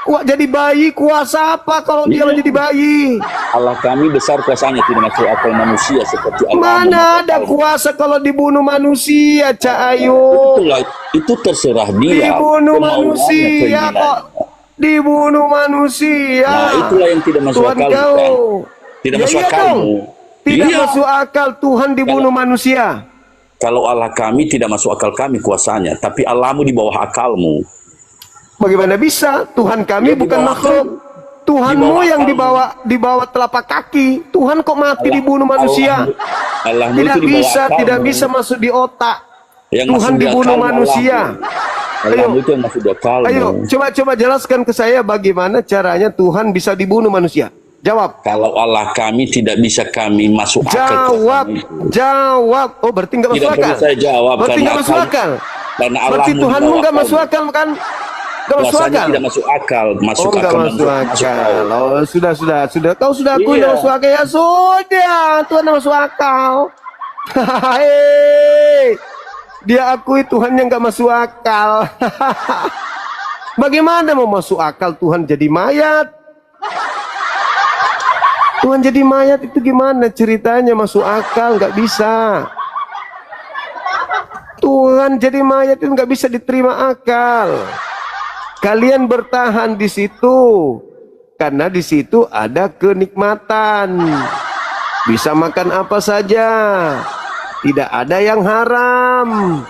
Kuat jadi bayi, kuasa apa kalau dia Iya. jadi bayi? Allah kami besar kuasanya, tidak masuk akal manusia seperti Allah. Mana ada kuasa kalau dibunuh manusia, Cak Ayu? Itulah, itu terserah dia. Dibunuh kemauannya, manusia keinginannya. kok. Dibunuh manusia. Nah, itulah yang tidak masuk Tuhan akal, kau. bukan? Tidak Ya masuk iya akalmu. dong. Tidak Iya. masuk akal Tuhan dibunuh manusia. Kalau Allah kami tidak masuk akal kami kuasanya, tapi Allahmu di bawah akalmu. Bagaimana bisa? Tuhan kami Ya, di bukan bawah makhluk. akal. Tuhanmu Di bawah yang akal. dibawa telapak kaki. Tuhan kok mati dibunuh manusia? Allahmu Tidak itu di bawah bisa, akalmu. tidak bisa masuk di otak. Yang Tuhan masuk di dibunuh akalmu manusia. Allahmu itu yang masuk di akalmu. Ayo, coba jelaskan ke saya bagaimana caranya Tuhan bisa dibunuh manusia. Jawab. Kalau Allah kami tidak bisa kami masuk akal. Jawab. kuasanya itu. Jawab. Oh, berarti nggak masuk Tidak perlu akal. saya jawab Berarti karena nggak masuk akal- akal. Karena Berarti Allahmu di Tuhanmu bawah nggak masuk akalmu. akal kan? Nggak masuk Kuasanya akal. tidak masuk akal. Masuk Oh, nggak akal masuk masuk akal. Oh, sudah. Kau sudah akui Iya. nggak masuk akal ya sudah. Tuhan nggak masuk akal. Hei, dia akui Tuhan yang nggak masuk akal. Bagaimana mau masuk akal Tuhan jadi mayat? Tuhan jadi mayat itu gimana ceritanya masuk akal? Nggak bisa. Tuhan jadi mayat itu nggak bisa diterima akal. Kalian bertahan di situ karena di situ ada kenikmatan. Bisa makan apa saja. Tidak ada yang haram.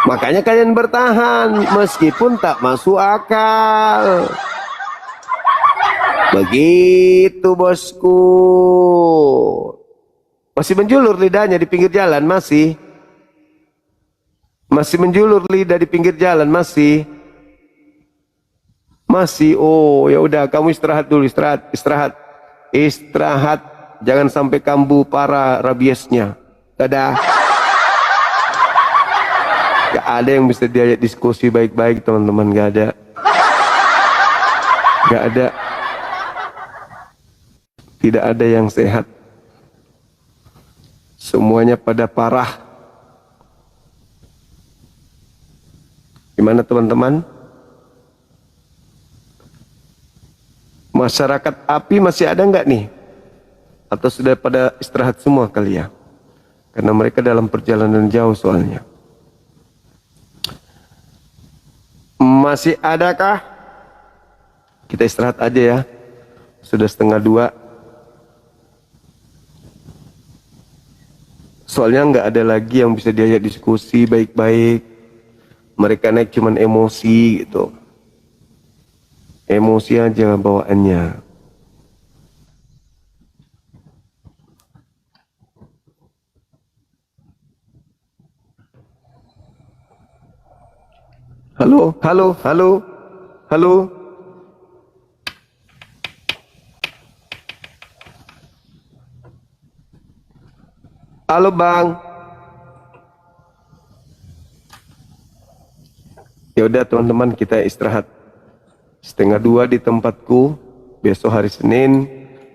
Makanya kalian bertahan meskipun tak masuk akal. Begitu bosku. Masih menjulur lidahnya di pinggir jalan masih. Masih menjulur lidah di pinggir jalan masih. Masih. Oh, ya udah kamu istirahat dulu, istirahat. Jangan sampai kambuh parah rabiesnya. Dadah. Gak ada yang bisa diajak diskusi baik-baik teman-teman, gak ada. Gak ada. Tidak ada yang sehat. Semuanya pada parah. Gimana teman-teman? Masyarakat api masih ada nggak nih? Atau sudah pada istirahat semua kali ya? Karena mereka dalam perjalanan jauh soalnya. Masih adakah? Kita istirahat aja ya. Sudah 1:30. Soalnya nggak ada lagi yang bisa diajak diskusi baik-baik. Mereka naik cuman emosi gitu. Emosi aja bawaannya. Halo. Halo Bang. Ya udah teman-teman kita istirahat 1:30 di tempatku. Besok hari Senin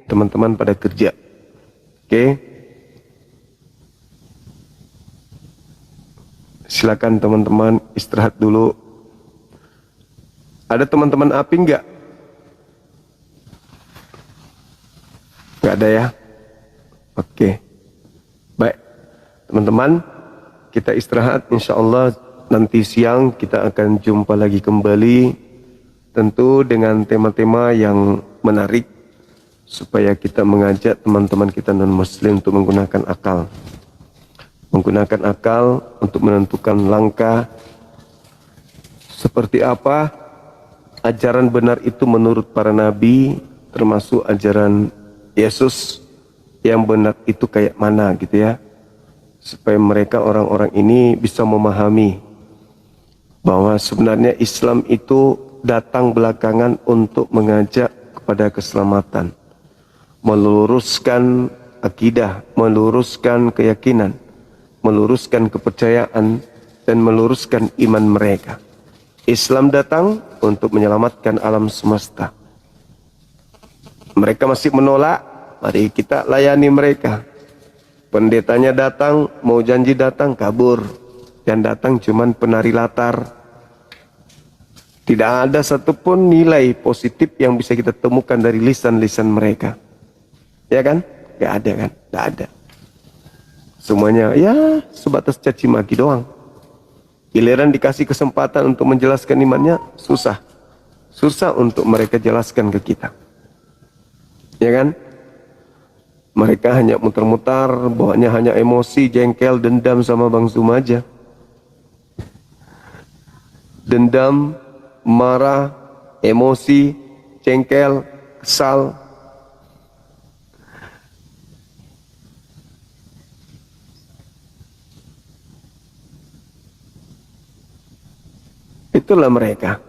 teman-teman pada kerja. Oke? Silakan teman-teman istirahat dulu. Ada teman-teman api nggak? Nggak ada ya? Oke. Baik, teman-teman, kita istirahat. Insya Allah nanti siang kita akan jumpa lagi kembali, tentu dengan tema-tema yang menarik, supaya kita mengajak teman-teman kita non-muslim untuk menggunakan akal. Menggunakan akal untuk menentukan langkah seperti apa ajaran benar itu menurut para nabi, termasuk ajaran Yesus yang benar itu kayak mana gitu ya, supaya mereka orang-orang ini bisa memahami bahwa sebenarnya Islam itu datang belakangan untuk mengajak kepada keselamatan, meluruskan akidah, meluruskan keyakinan, meluruskan kepercayaan, dan meluruskan iman mereka. Islam datang untuk menyelamatkan alam semesta. Mereka masih menolak, mari kita layani mereka. Pendetanya datang, mau janji datang, kabur. Yang datang cuman penari latar. Tidak ada satupun nilai positif yang bisa kita temukan dari lisan-lisan mereka. Ya kan? Gak ada kan? Gak ada. Semuanya ya sebatas caci maki doang. Giliran dikasih kesempatan untuk menjelaskan imannya, susah. Susah untuk mereka jelaskan ke kita. Ya kan? Mereka hanya muter-muter, bawaannya hanya emosi, jengkel, dendam sama Bang Zuma aja. Dendam, marah, emosi, jengkel, kesal. Itulah mereka.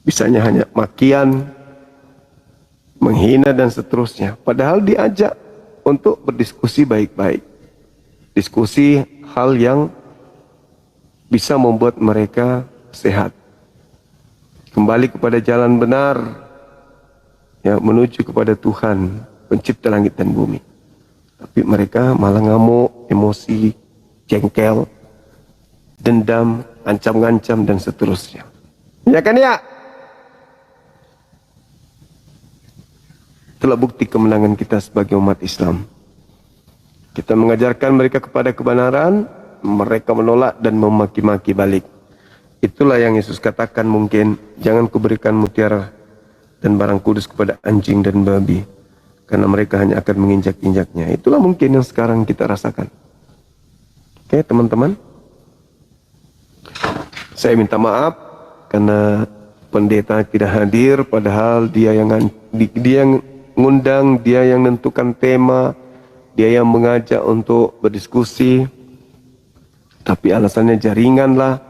Bisanya hanya makian, menghina dan seterusnya. Padahal diajak untuk berdiskusi baik-baik. Diskusi hal yang bisa membuat mereka sehat. Kembali kepada jalan benar, ya, menuju kepada Tuhan, pencipta langit dan bumi. Tapi mereka malah ngamuk, emosi, jengkel, dendam, ancam-ngancam dan seterusnya. Ya kan ya? Itulah bukti kemenangan kita sebagai umat Islam. Kita mengajarkan mereka kepada kebenaran, mereka menolak dan memaki-maki balik. Itulah yang Yesus katakan mungkin, jangan kuberikan mutiara dan barang kudus kepada anjing dan babi, karena mereka hanya akan menginjak-injaknya. Itulah mungkin yang sekarang kita rasakan. Oke teman-teman, saya minta maaf karena pendeta tidak hadir, padahal dia yang ngundang, dia yang menentukan tema, dia yang mengajak untuk berdiskusi. Tapi alasannya jaringan lah,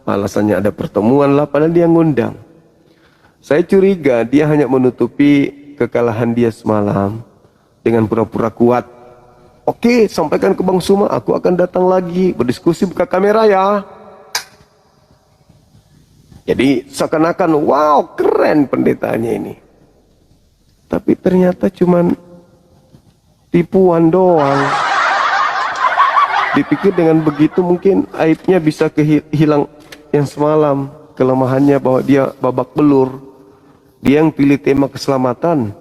alasannya ada pertemuan lah, padahal dia ngundang. Saya curiga dia hanya menutupi kekalahan dia semalam dengan pura-pura kuat. Oke, sampaikan ke Bang Suma, aku akan datang lagi berdiskusi, buka kamera ya. Jadi seakan-akan wow keren pendetanya ini. Tapi ternyata cuman tipuan doang. Dipikir dengan begitu mungkin aibnya bisa hilang yang semalam. Kelemahannya bahwa dia babak belur. Dia yang pilih tema keselamatan.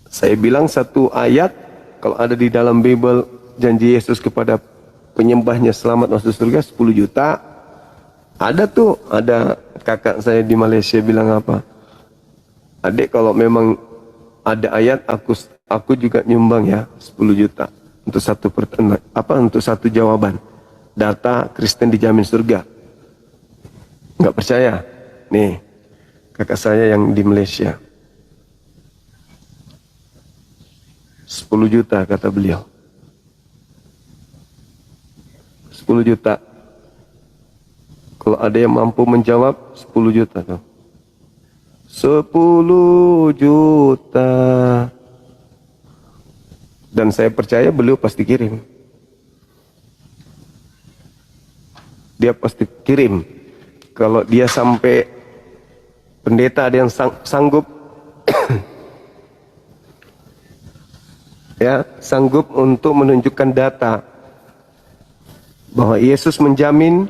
Saya bilang satu ayat kalau ada di dalam Bible janji Yesus kepada penyembahnya selamat masuk surga 10 juta. Ada tuh, ada kakak saya di Malaysia bilang apa? Adik kalau memang ada ayat aku juga nyumbang ya 10 juta untuk untuk satu jawaban. Data Kristen dijamin surga. Nggak percaya? Nih, kakak saya yang di Malaysia. 10 juta kata beliau. 10 juta. Kalau ada yang mampu menjawab 10 juta tuh. 10 juta. Dan saya percaya beliau pasti kirim. Dia pasti kirim. Kalau dia sampai pendeta ada yang sanggup ya, sanggup untuk menunjukkan data bahwa Yesus menjamin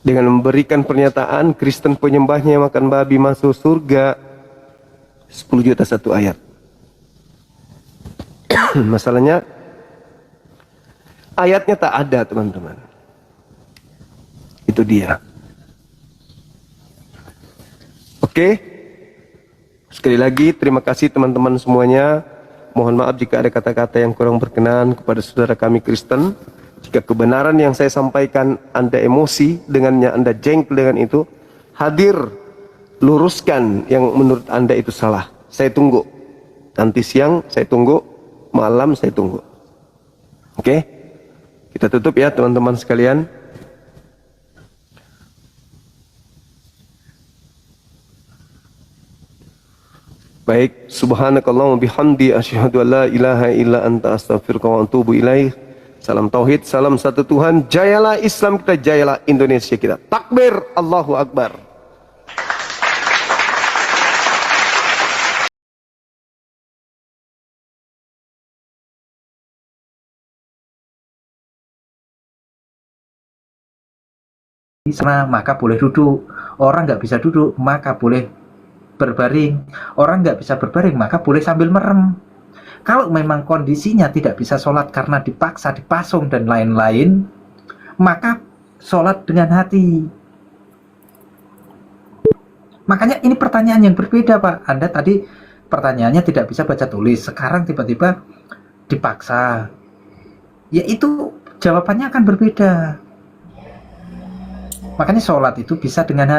dengan memberikan pernyataan Kristen penyembahnya yang makan babi masuk surga, 10 juta satu ayat. Masalahnya ayatnya tak ada teman-teman. Itu dia. Oke. Sekali lagi terima kasih teman-teman semuanya. Mohon maaf jika ada kata-kata yang kurang berkenan kepada saudara kami Kristen. Jika kebenaran yang saya sampaikan Anda emosi dengannya, Anda jengkel dengan itu, hadir, luruskan yang menurut Anda itu salah. Saya tunggu. Nanti siang saya tunggu, malam saya tunggu. Oke? Kita tutup ya teman-teman sekalian. Baik, subhanakallahumma bihamdi asyhadu an la ilaha illa anta astaghfiruka wa atubu ilaik. Salam tauhid, salam satu Tuhan. Jayalah Islam kita, jayalah Indonesia kita. Takbir, Allahu Akbar. Sana maka boleh duduk, orang nggak bisa duduk maka boleh berbaring, orang nggak bisa berbaring maka boleh sambil merem. Kalau memang kondisinya tidak bisa sholat karena dipaksa, dipasung dan lain-lain, maka sholat dengan hati. Makanya ini pertanyaan yang berbeda, Pak. Anda tadi pertanyaannya tidak bisa baca tulis, sekarang tiba-tiba dipaksa, ya itu jawabannya akan berbeda. Makanya sholat itu bisa dengan